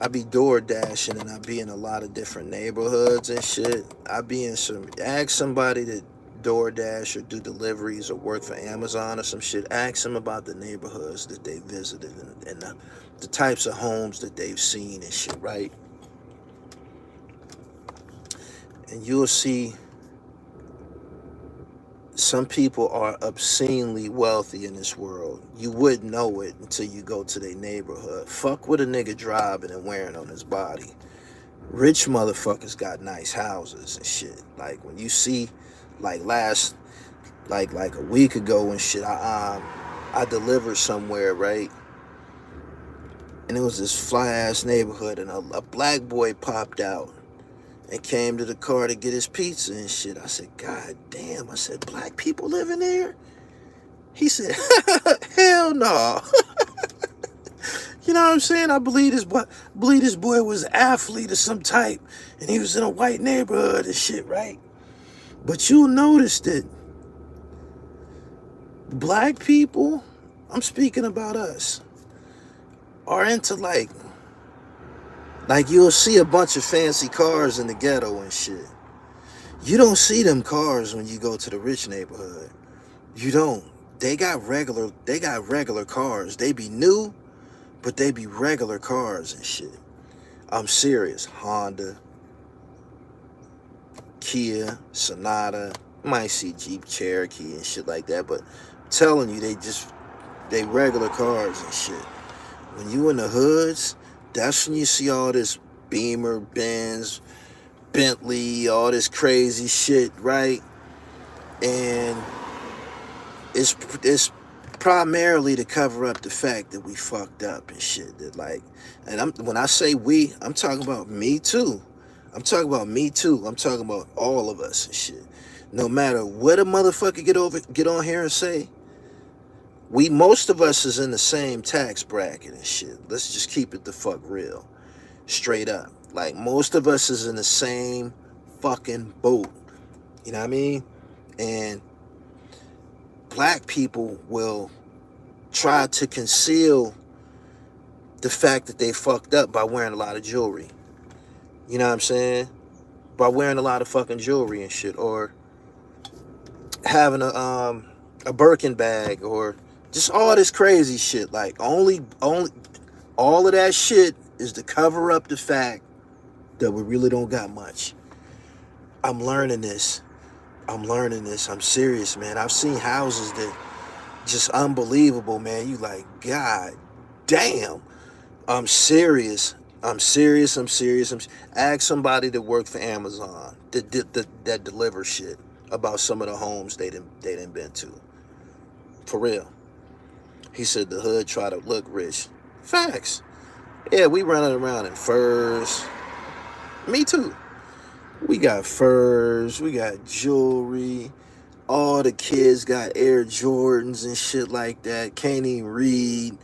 I be door dashing and I be in a lot of different neighborhoods and shit. I be in some. Ask somebody that DoorDash or do deliveries or work for Amazon or some shit. Ask them about the neighborhoods that they visited and the types of homes that they've seen and shit, right? And you'll see some people are obscenely wealthy in this world. You wouldn't know it until you go to their neighborhood. Fuck what a nigga driving and wearing on his body. Rich motherfuckers got nice houses and shit. Like when you see, like like a week ago and shit, I delivered somewhere, right? And it was this fly ass neighborhood, and a black boy popped out and came to the car to get his pizza and shit. I said, God damn. I said, black people living there? He said, hell no. You know what I'm saying? I believe this boy was an athlete of some type, and he was in a white neighborhood and shit, right? But you'll notice that black people, I'm speaking about us, are into like you'll see a bunch of fancy cars in the ghetto and shit. You don't see them cars when you go to the rich neighborhood. You don't. They got regular cars. They be new, but they be regular cars and shit. I'm serious. Honda, Kia, Sonata, might see Jeep Cherokee and shit like that, but I'm telling you, they regular cars and shit. When you in the hoods, that's when you see all this Beamer, Benz, Bentley, all this crazy shit, right? And it's primarily to cover up the fact that we fucked up and shit. That like, and when I say we, I'm talking about me too. I'm talking about me too. I'm talking about all of us and shit. No matter what a motherfucker get on here and say, most of us is in the same tax bracket and shit. Let's just keep it the fuck real. Straight up. Like, most of us is in the same fucking boat. You know what I mean? And black people will try to conceal the fact that they fucked up by wearing a lot of jewelry. You know what I'm saying? By wearing a lot of fucking jewelry and shit. Or having a Birkin bag, or just all this crazy shit. Like, only all of that shit is to cover up the fact that we really don't got much. I'm learning this. I'm serious, man. I've seen houses that just unbelievable, man. You like, God damn. I'm serious. Ask somebody that worked for Amazon that delivers shit about some of the homes they done been to. For real. He said the hood try to look rich. Facts. Yeah, we running around in furs. Me too. We got furs. We got jewelry. All the kids got Air Jordans and shit like that. Can't even read.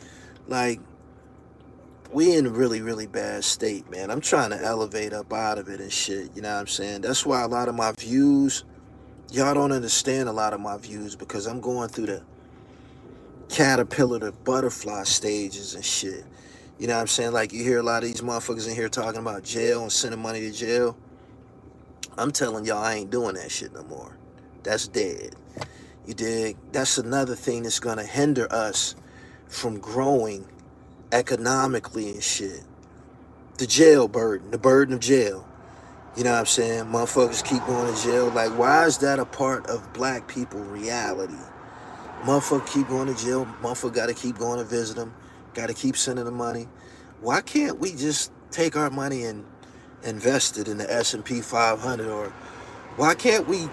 Like, we in a really, really bad state, man. I'm trying to elevate up out of it and shit. You know what I'm saying? That's why a lot of my views, y'all don't understand a lot of my views, because I'm going through the caterpillar to butterfly stages and shit. You know what I'm saying? Like, you hear a lot of these motherfuckers in here talking about jail and sending money to jail. I'm telling y'all, I ain't doing that shit no more. That's dead. You dig? That's another thing that's gonna hinder us from growing economically and shit. The jail burden, the burden of jail. You know what I'm saying? Motherfuckers keep going to jail. Like, why is that a part of black people reality? Motherfucker keep going to jail. Motherfucker gotta keep going to visit them. Got to keep sending the money. Why can't we just take our money and invest it in the S&P 500? Or why can't we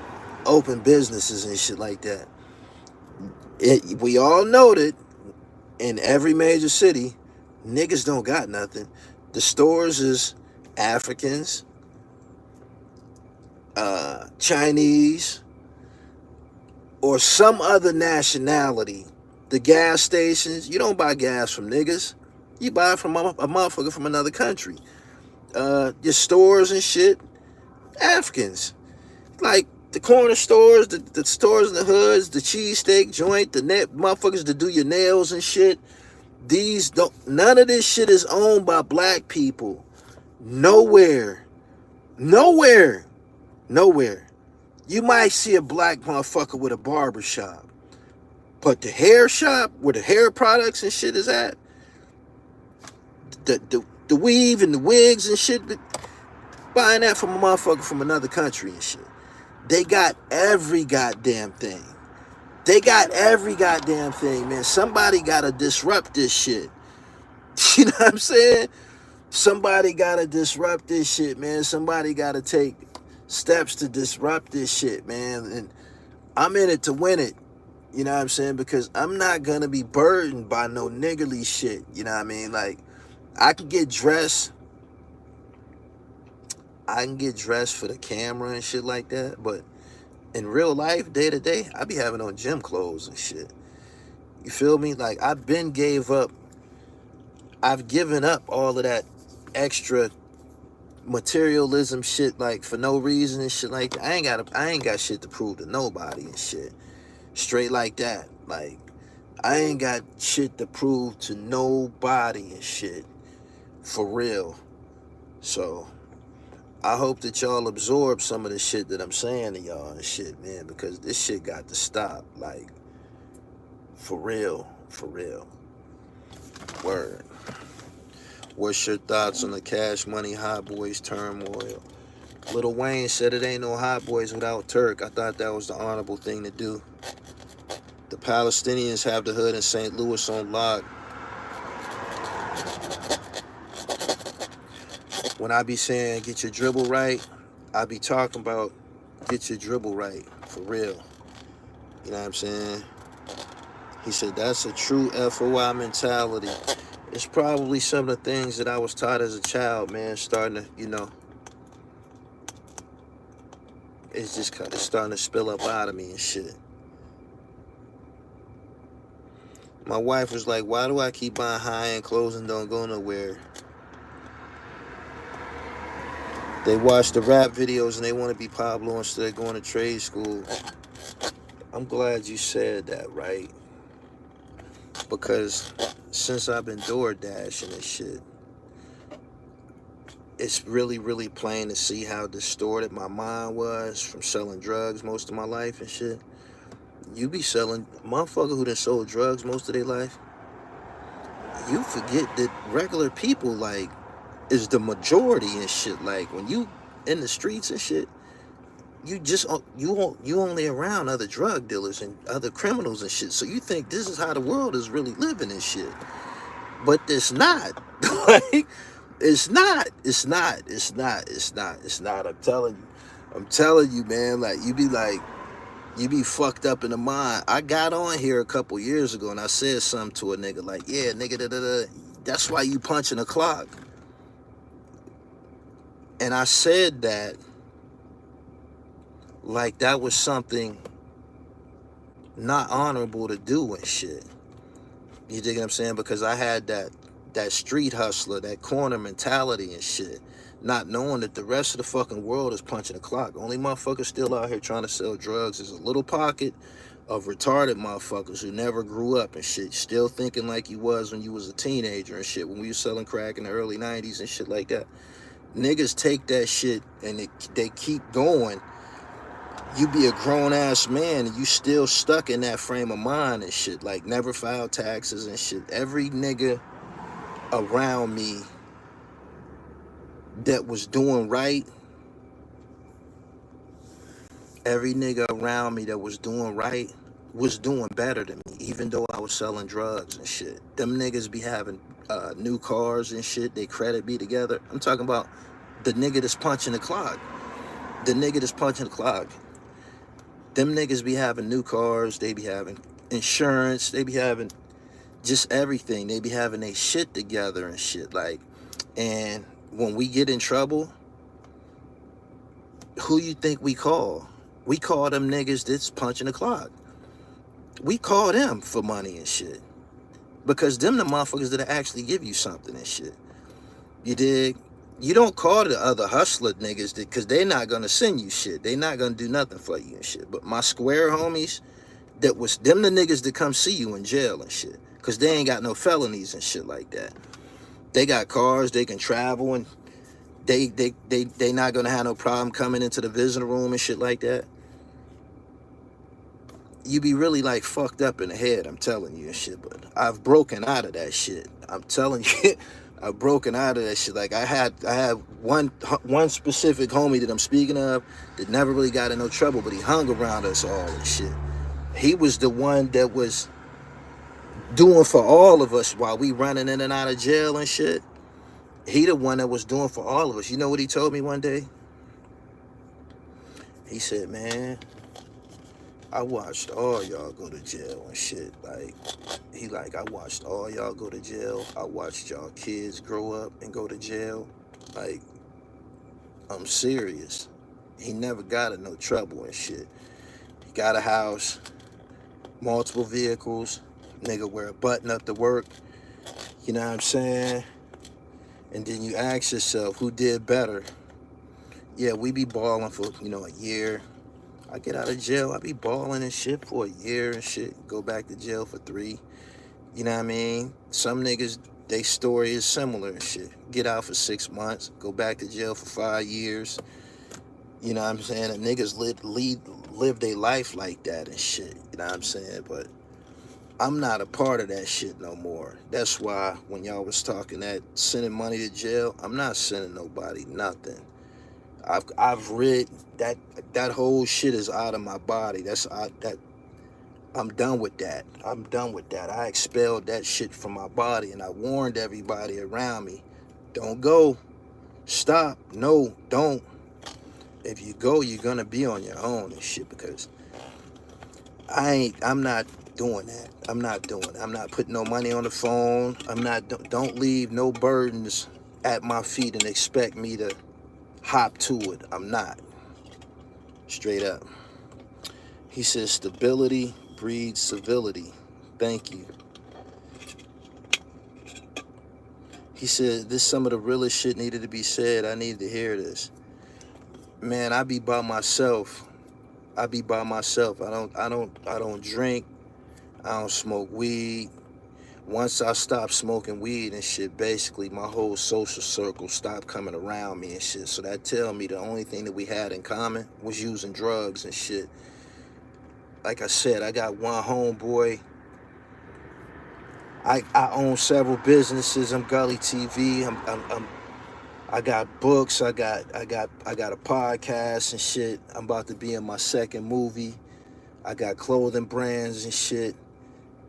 open businesses and shit like that? We all know that in every major city, niggas don't got nothing. The stores is Africans, Chinese, or some other nationality. The gas stations, you don't buy gas from niggas. You buy it from a motherfucker from another country. Your stores and shit, Africans. Like the corner stores, the stores in the hoods, the cheesesteak joint, the motherfuckers that do your nails and shit. None of this shit is owned by black people. Nowhere. Nowhere. Nowhere. You might see a black motherfucker with a barber shop. But the hair shop where the hair products and shit is at, the weave and the wigs and shit, buying that from a motherfucker from another country and shit. They got every goddamn thing. They got every goddamn thing, man. Somebody gotta disrupt this shit. You know what I'm saying? Somebody gotta disrupt this shit, man. Somebody gotta take steps to disrupt this shit, man. And I'm in it to win it. You know what I'm saying? Because I'm not gonna be burdened by no niggerly shit. You know what I mean? Like, I can get dressed for the camera and shit like that, but in real life, day to day, I be having on gym clothes and shit. You feel me? Like, I've given up all of that extra materialism shit, like, for no reason and shit like that. I ain't got shit to prove to nobody and shit. Straight like that. Like, I ain't got shit to prove to nobody and shit. For real. So, I hope that y'all absorb some of the shit that I'm saying to y'all and shit, man, because this shit got to stop. Like, for real. For real. Word. What's your thoughts on the Cash Money Hot Boys turmoil? Lil Wayne said it ain't no Hot Boys without Turk. I thought that was the honorable thing to do. The Palestinians have the hood in St. Louis on lock. When I be saying get your dribble right, I be talking about get your dribble right, for real. You know what I'm saying? He said that's a true FOI mentality. It's probably some of the things that I was taught as a child, man, starting to, you know, it's starting to spill up out of me and shit. My wife was like, why do I keep buying high-end clothes and don't go nowhere? They watch the rap videos and they want to be Pablo instead of going to trade school. I'm glad you said that, right? Because since I've been door dashing and shit, it's really, really plain to see how distorted my mind was from selling drugs most of my life and shit. You be selling, motherfucker who done sold drugs most of their life, you forget that regular people, like, is the majority and shit. Like, when you in the streets and shit, you only around other drug dealers and other criminals and shit. So you think this is how the world is really living and shit. But it's not. Like, it's not. I'm telling you, man. Like, you be fucked up in the mind. I got on here a couple years ago and I said something to a nigga like, yeah, nigga, that's why you punching the clock. And I said that like that was something not honorable to do and shit. You dig what I'm saying? Because I had that street hustler, that corner mentality and shit, not knowing that the rest of the fucking world is punching the clock. Only motherfuckers still out here trying to sell drugs is a little pocket of retarded motherfuckers who never grew up and shit, still thinking like you was when you was a teenager and shit, when we was selling crack in the early 90s and shit like that. Niggas take that shit and they keep going. You be a grown-ass man and you still stuck in that frame of mind and shit, like never filed taxes and shit. Every nigga around me that was doing right, every nigga around me that was doing right was doing better than me. even though I was selling drugs and shit. Them niggas be having new cars and shit. They credit be together. I'm talking about the nigga that's punching the clock. The nigga that's punching the clock. Them niggas be having new cars. They be having insurance. They be having just everything. They be having their shit together and shit. Like, and when we get in trouble, who you think we call? We call them niggas that's punching the clock. We call them for money and shit. Because them the motherfuckers that actually give you something and shit. You dig? You don't call the other hustler niggas because they're not going to send you shit. They not going to do nothing for you and shit. But my square homies, that was them the niggas that come see you in jail and shit. Because they ain't got no felonies and shit like that. They got cars, they can travel, and they not going to have no problem coming into the visitor room and shit like that. You be really like fucked up in the head, I'm telling you and shit. But I've broken out of that shit. I'm telling you, I've broken out of that shit. Like I had one specific homie that I'm speaking of that never really got in no trouble, but he hung around us all and shit. He was the one that was doing for all of us while we running in and out of jail and shit. He the one that was doing for all of us. You know what he told me one day? He said, man, I watched all y'all go to jail and shit. Like, he like, I watched all y'all go to jail. I watched y'all kids grow up and go to jail. Like, I'm serious. He never got in no trouble and shit. He got a house, multiple vehicles. Nigga wear a button up to work. You know what I'm saying? And then you ask yourself, who did better? Yeah, we be balling for, a year. I get out of jail, I be balling and shit for a year and shit. Go back to jail for 3. You know what I mean? Some niggas, they story is similar and shit. Get out for 6 months, go back to jail for 5 years. You know what I'm saying? And niggas live their life like that and shit. You know what I'm saying? But I'm not a part of that shit no more. That's why when y'all was talking that sending money to jail, I'm not sending nobody nothing. I've read that whole shit is out of my body. I'm done with that. I'm done with that. I expelled that shit from my body, and I warned everybody around me, don't go. Stop. No, don't. If you go, you're gonna be on your own and shit, because I'm not doing that. I'm not doing it. I'm not putting no money on the phone. Don't leave no burdens at my feet and expect me to hop to it. I'm not. Straight up. He says stability breeds civility. Thank you. He said this some of the realest shit needed to be said. I needed to hear this. Man, I be by myself. I don't drink. I don't smoke weed. Once I stopped smoking weed and shit, basically my whole social circle stopped coming around me and shit. So that tell me the only thing that we had in common was using drugs and shit. Like I said, I got one homeboy. I own several businesses. I'm Gully TV. I got books. I got a podcast and shit. I'm about to be in my second movie. I got clothing brands and shit.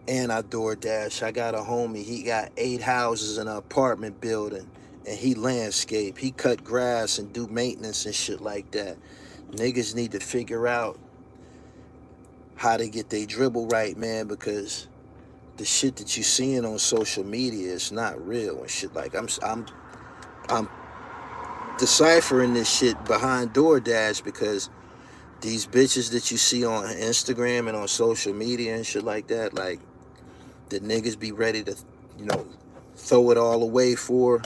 And I DoorDash. I got a homie. He got 8 houses in an apartment building, and he landscape. He cut grass and do maintenance and shit like that. Niggas need to figure out how to get their dribble right, man, because the shit that you seeing on social media is not real and shit. Like I'm deciphering this shit behind DoorDash because these bitches that you see on Instagram and on social media and shit like that, like the niggas be ready to, throw it all away for.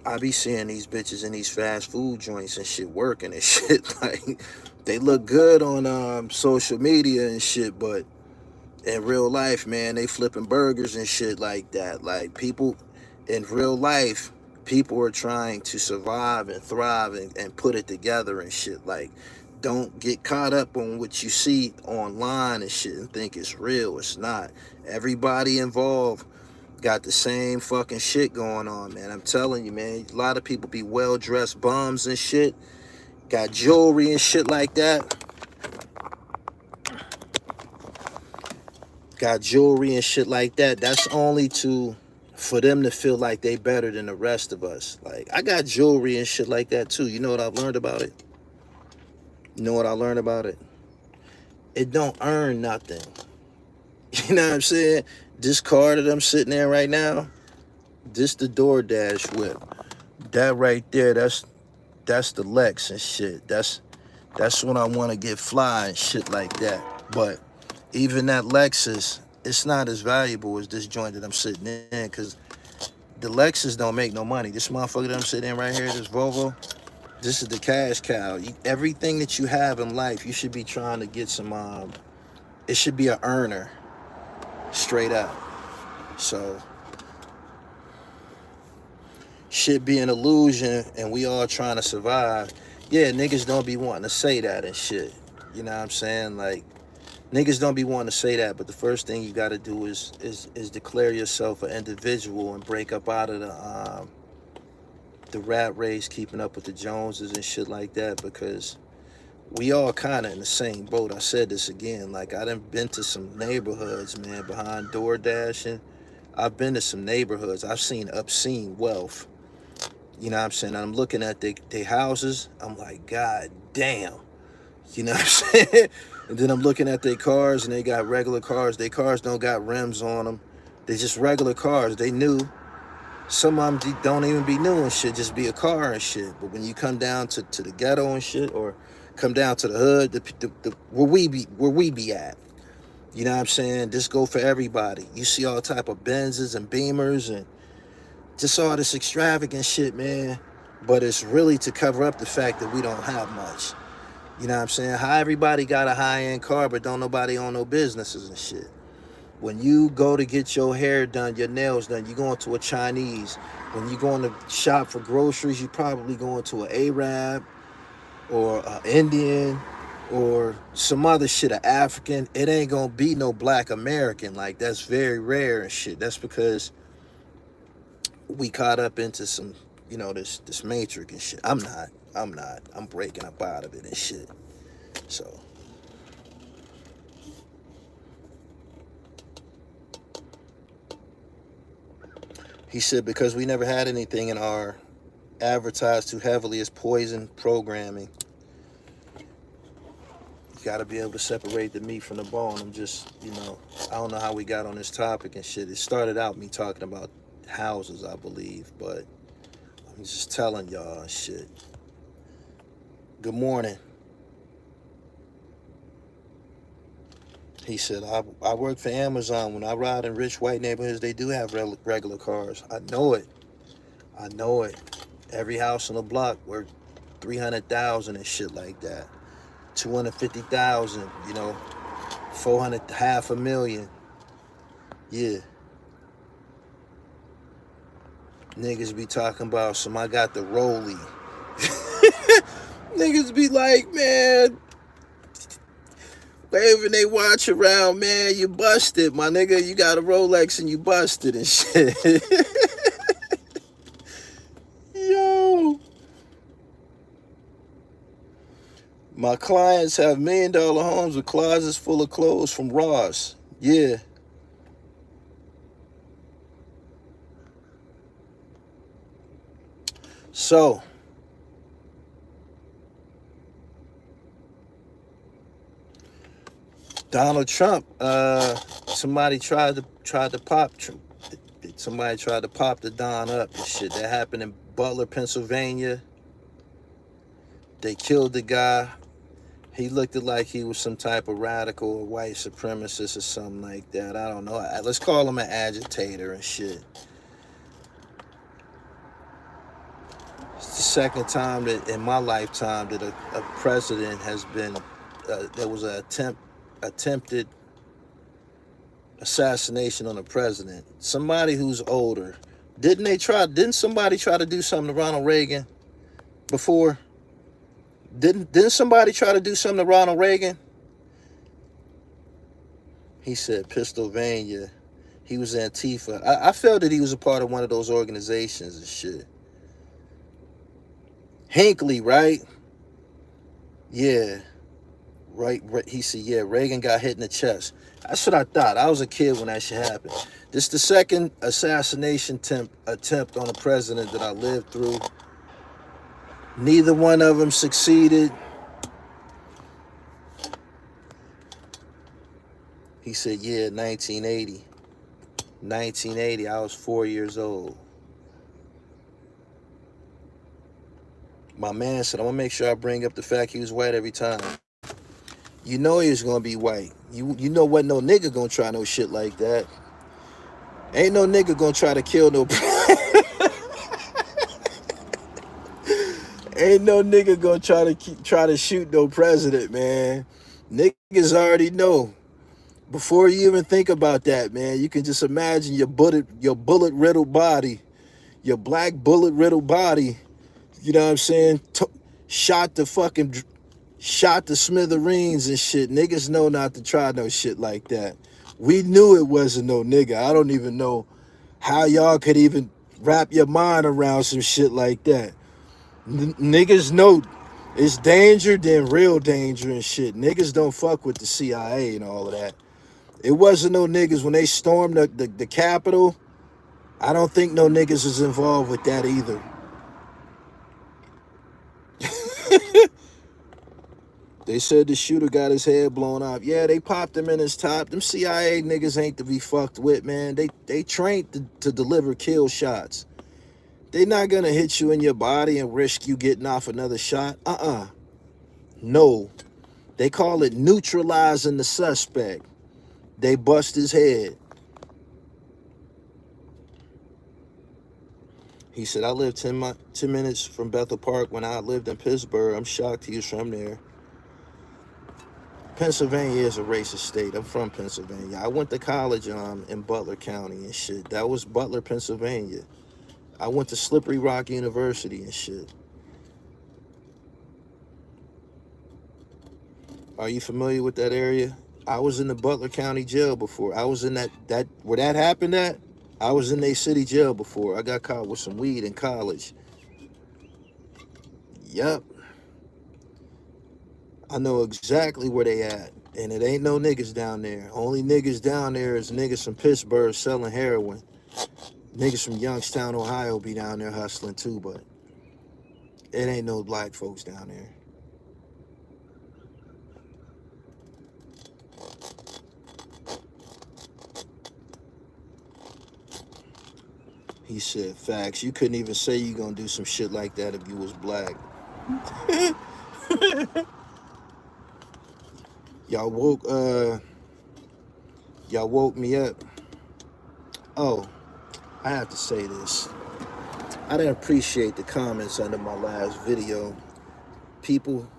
I be seeing these bitches in these fast food joints and shit working and shit. Like, they look good on social media and shit, but in real life, man, they flipping burgers and shit like that. Like, people in real life, people are trying to survive and thrive and put it together and shit. Like, don't get caught up on what you see online and shit and think it's real. It's not. Everybody involved got the same fucking shit going on, man. I'm telling you, man. A lot of people be well-dressed bums and shit. Got jewelry and shit like that. got jewelry and shit like that. That's only for them to feel like they better than the rest of us. Like, I got jewelry and shit like that too. You know what I've learned about it? You know what I learned about it? It don't earn nothing. You know what I'm saying? This car that I'm sitting in right now, this the DoorDash whip. That right there, that's the Lex and shit. That's when I want to get fly and shit like that. But even that Lexus, it's not as valuable as this joint that I'm sitting in, because the Lexus don't make no money. This motherfucker that I'm sitting in right here, this Volvo, this is the cash cow. Everything that you have in life, you should be trying to get some, it should be an earner, straight up. So, shit be an illusion, and we all trying to survive. Yeah, niggas don't be wanting to say that and shit. You know what I'm saying? Like, niggas don't be wanting to say that, but the first thing you got to do is declare yourself an individual and break up out of the rat race, keeping up with the Joneses and shit like that, because we all kind of in the same boat. I said this again, like, I done been to some neighborhoods, man, behind DoorDashing. I've been to some neighborhoods. I've seen obscene wealth. You know what I'm saying? I'm looking at their houses. I'm like, God damn. You know what I'm saying? And then I'm looking at their cars, and they got regular cars. Their cars don't got rims on them. They just regular cars. They new. Some of them don't even be new and shit, just be a car and shit. But when you come down to the ghetto and shit, or come down to the hood, where we be at, you know what I'm saying? This go for everybody. You see all type of Benzes and Beamers and just all this extravagant shit, man. But it's really to cover up the fact that we don't have much. You know what I'm saying? How everybody got a high-end car, but don't nobody own no businesses and shit. When you go to get your hair done, your nails done, you going to a Chinese. When you going to shop for groceries, you probably going to an Arab or an Indian or some other shit, an African. It ain't gonna be no Black American. Like, that's very rare and shit. That's because we caught up into some, you know, this matrix and shit. I'm not. I'm breaking up out of it and shit. So, he said, because we never had anything in our advertised too heavily as poison programming. You got to be able to separate the meat from the bone. I'm just, you know, I don't know how we got on this topic and shit. It started out me talking about houses, I believe, but I'm just telling y'all and shit. Good morning. He said, I work for Amazon. When I ride in rich white neighborhoods, they do have regular cars. I know it. Every house on the block worth $300,000 and shit like that. $250,000, you know, 400, $500,000. Yeah. Niggas be talking about some, I got the rollie. Niggas be like, man, waving they watch around, man, you busted, my nigga. You got a Rolex and you busted and shit. Yo. My clients have $1 million homes with closets full of clothes from Ross. Yeah. So, Donald Trump, somebody tried to pop the Don up and shit. That happened in Butler, Pennsylvania. They killed the guy. He looked like he was some type of radical or white supremacist or something like that. I don't know. Let's call him an agitator and shit. It's the second time that in my lifetime that a president has been, there was an attempted assassination on a president. Somebody who's older. Didn't somebody try to do something to Ronald Reagan before? Didn't somebody try to do something to Ronald Reagan? He said Pennsylvania. He was Antifa. I felt that he was a part of one of those organizations and shit. Hinckley, right? Yeah. Right, he said, yeah, Reagan got hit in the chest. That's what I thought. I was a kid when that shit happened. This the second assassination attempt on a president that I lived through. Neither one of them succeeded. He said, yeah, 1980. 1980, I was 4 years old. My man said, I'm going to make sure I bring up the fact he was white every time. You know he was going to be white. You know what, no nigga going to try no shit like that. Ain't no nigga going to try to kill no... Ain't no nigga going to try to shoot no president, man. Niggas already know. Before you even think about that, man, you can just imagine your bullet-riddled body, your black bullet-riddled body, you know what I'm saying, shot the smithereens and shit. Niggas know not to try no shit like that. We knew it wasn't no nigga. I don't even know how y'all could even wrap your mind around some shit like that. Niggas know it's danger, then real danger and shit. Niggas don't fuck with the CIA and all of that. It wasn't no niggas when they stormed the Capitol. I don't think no niggas is involved with that either. They said the shooter got his head blown off. Yeah, they popped him in his top. Them CIA niggas ain't to be fucked with, man. They trained to deliver kill shots. They not gonna hit you in your body and risk you getting off another shot. No. They call it neutralizing the suspect. They bust his head. He said, I lived 10 minutes from Bethel Park when I lived in Pittsburgh. I'm shocked he was from there. Pennsylvania is a racist state. I'm from Pennsylvania. I went to college in Butler County and shit. That was Butler, Pennsylvania. I went to Slippery Rock University and shit. Are you familiar with that area? I was in the Butler County jail before. I was in that where that happened at. I was in their city jail before. I got caught with some weed in college. Yup. I know exactly where they at. And it ain't no niggas down there. Only niggas down there is niggas from Pittsburgh selling heroin. Niggas from Youngstown, Ohio be down there hustling too, but it ain't no black folks down there. He said, facts. You couldn't even say you gonna do some shit like that if you was black. Y'all woke me up. Oh, I have to say this. I didn't appreciate the comments under my last video. People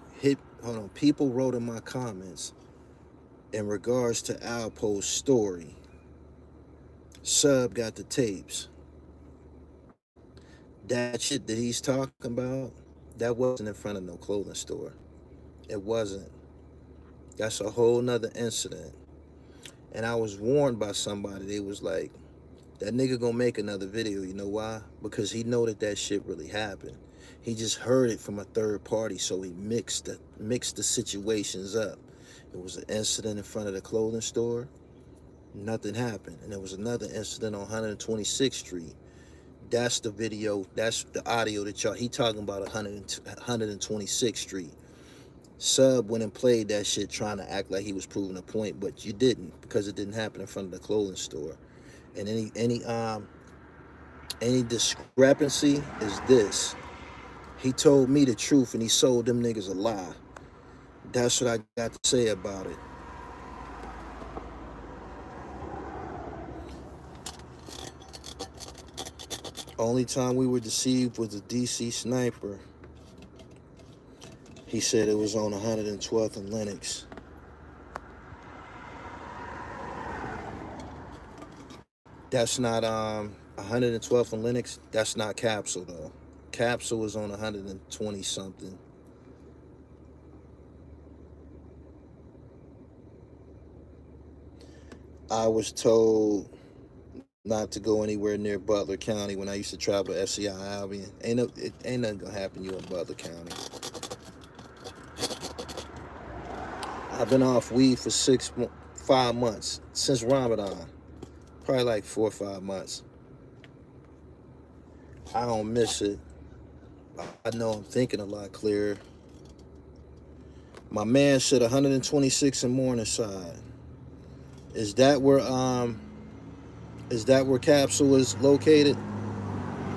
wrote in my comments in regards to Alpo's story. Sub got the tapes. That shit that he's talking about, that wasn't in front of no clothing store. It wasn't. That's a whole nother incident. And I was warned by somebody. They was like, that nigga gonna make another video. You know why? Because he know that shit really happened. He just heard it from a third party, so he mixed the situations up. It was an incident in front of the clothing store. Nothing happened. And there was another incident on 126th Street. That's the video, that's the audio that y'all, he talking about 126th Street. Sub went and played that shit trying to act like he was proving a point, but you didn't, because it didn't happen in front of the clothing store. And any discrepancy is this. He told me the truth and he sold them niggas a lie. That's what I got to say about it. Only time we were deceived was the DC sniper. He said it was on 112th and Lenox. That's not 112th and Lenox. That's not Capsule though. Capsule is on 120 something. I was told not to go anywhere near Butler County when I used to travel to FCI Albion. Ain't nothing gonna happen to you in Butler County. I've been off weed for 5 months since Ramadan. Probably like 4 or 5 months. I don't miss it. I know I'm thinking a lot clearer. My man said 126 in Morningside. Is that where Capsule is located?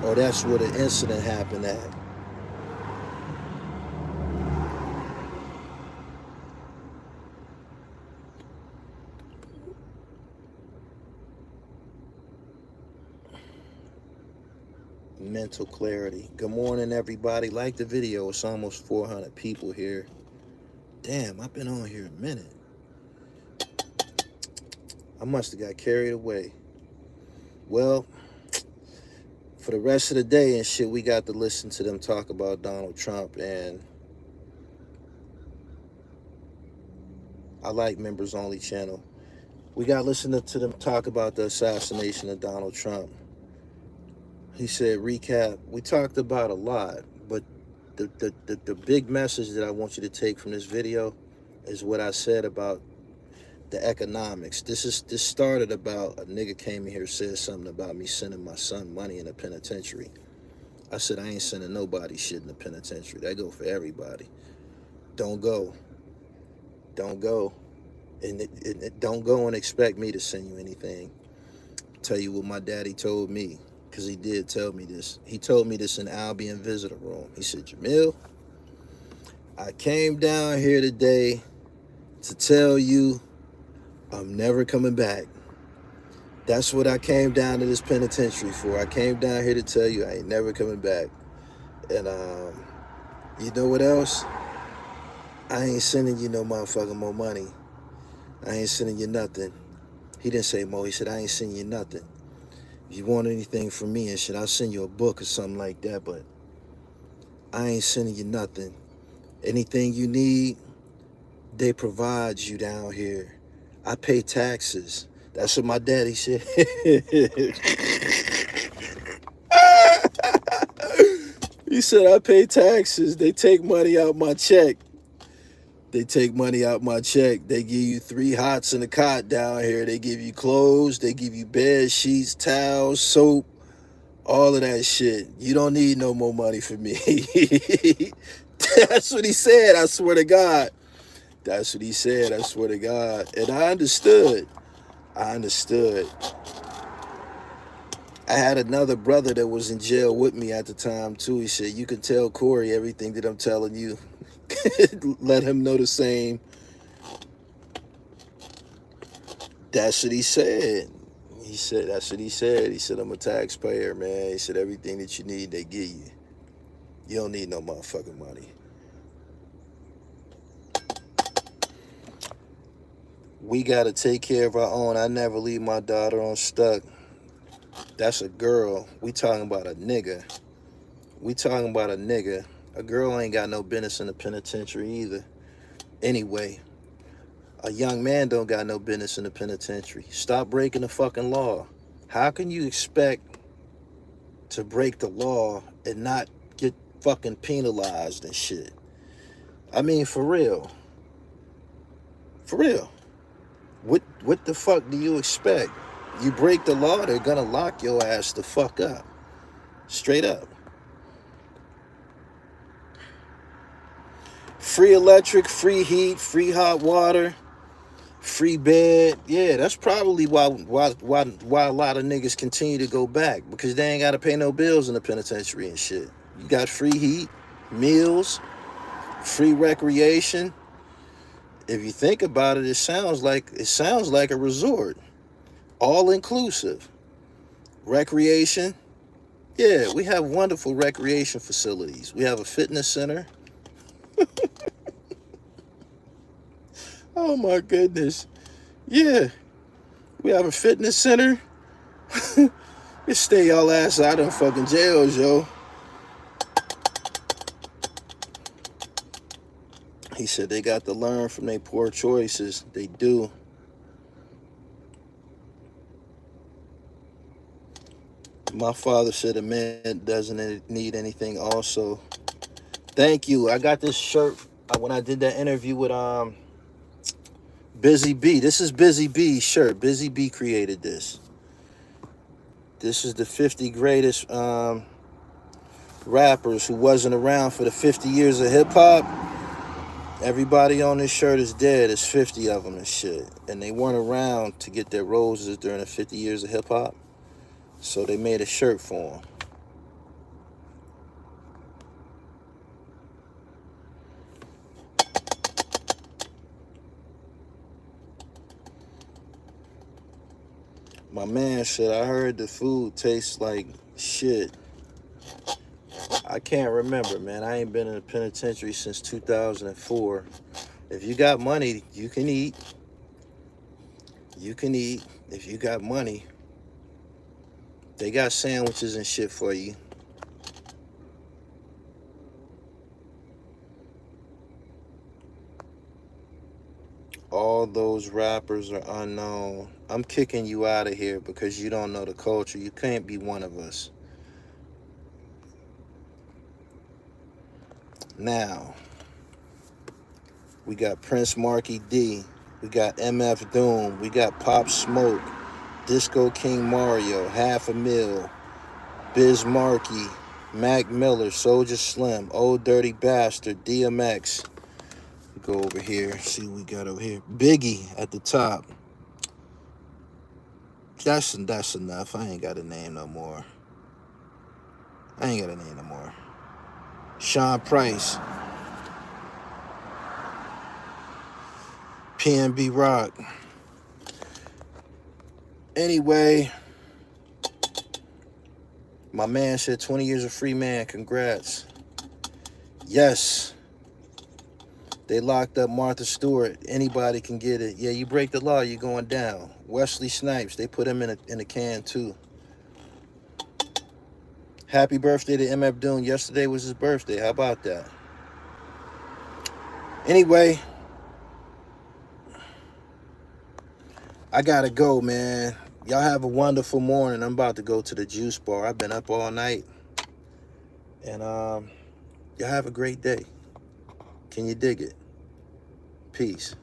Or that's where the incident happened at? Mental clarity. Good morning, everybody. Like the video. It's almost 400 people here. Damn, I've been on here a minute. I must have got carried away. Well, for the rest of the day and shit, we got to listen to them talk about Donald Trump, and I like members only channel. We got to listen to them talk about the assassination of Donald Trump. He said, recap. We talked about a lot, but the big message that I want you to take from this video is what I said about the economics. This started about a nigga came in here, said something about me sending my son money in the penitentiary. I said, I ain't sending nobody shit in the penitentiary. That go for everybody. Don't go. Don't go. And don't go and expect me to send you anything. Tell you what my daddy told me, because he did tell me this. He told me this in Albion visitor room. He said, Jamil, I came down here today to tell you I'm never coming back. That's what I came down to this penitentiary for. I came down here to tell you I ain't never coming back. And you know what else? I ain't sending you no motherfucking more money. I ain't sending you nothing. He didn't say more. He said, I ain't sending you nothing. If you want anything from me and shit, I'll send you a book or something like that, but I ain't sending you nothing. Anything you need, they provide you down here. I pay taxes. That's what my daddy said. He said, I pay taxes. They take money out my check. They take money out my check. They give you 3 hots and a cot down here. They give you clothes. They give you bed sheets, towels, soap, all of that shit. You don't need no more money from me. That's what he said, I swear to God. That's what he said, I swear to God. And I understood. I understood. I had another brother that was in jail with me at the time, too. He said, you can tell Corey everything that I'm telling you. Let him know the same. That's what he said. He said, that's what he said. He said, I'm a taxpayer, man. He said, everything that you need, they give you. You don't need no motherfucking money. We got to take care of our own. I never leave my daughter on stuck. That's a girl. We talking about a nigga. We talking about a nigga. A girl ain't got no business in the penitentiary either. Anyway, a young man don't got no business in the penitentiary. Stop breaking the fucking law. How can you expect to break the law and not get fucking penalized and shit? I mean, for real. For real. What the fuck do you expect? You break the law, they're gonna lock your ass the fuck up. Straight up. Free electric, free heat, free hot water, free bed. Yeah, that's probably why a lot of niggas continue to go back, because they ain't gotta pay no bills in the penitentiary and shit. You got free heat, meals, free recreation. If you think about it, it sounds like a resort. All inclusive. Recreation. Yeah, we have wonderful recreation facilities. We have a fitness center. Oh my goodness. Yeah. We have a fitness center. You stay y'all ass out of fucking jails, yo. He said they got to learn from their poor choices. They do. My father said a man doesn't need anything also. Thank you. I got this shirt when I did that interview with Busy B. This is Busy B's shirt. Busy B created this. This is the 50 greatest rappers who wasn't around for the 50 years of hip-hop. Everybody on this shirt is dead. There's 50 of them and shit. And they weren't around to get their roses during the 50 years of hip-hop. So they made a shirt for them. My man said, I heard the food tastes like shit. I can't remember, man. I ain't been in the penitentiary since 2004. If you got money, you can eat. You can eat. If you got money, they got sandwiches and shit for you. All those rappers are unknown. I'm kicking you out of here because you don't know the culture. You can't be one of us. Now, we got Prince Marky D. We got MF Doom. We got Pop Smoke. Disco King Mario. Half a Mil. Biz Markie. Mac Miller. Soldier Slim. Old Dirty Bastard. DMX. Go over here, see what we got over here. Biggie at the top. That's enough. I ain't got a name no more. Sean Price. PNB Rock. Anyway, my man said 20 years of free man. Congrats. Yes. They locked up Martha Stewart. Anybody can get it. Yeah, you break the law, you're going down. Wesley Snipes, they put him in a can too. Happy birthday to MF Doom. Yesterday was his birthday. How about that? Anyway, I gotta go, man. Y'all have a wonderful morning. I'm about to go to the juice bar. I've been up all night. And y'all have a great day. Can you dig it? Peace.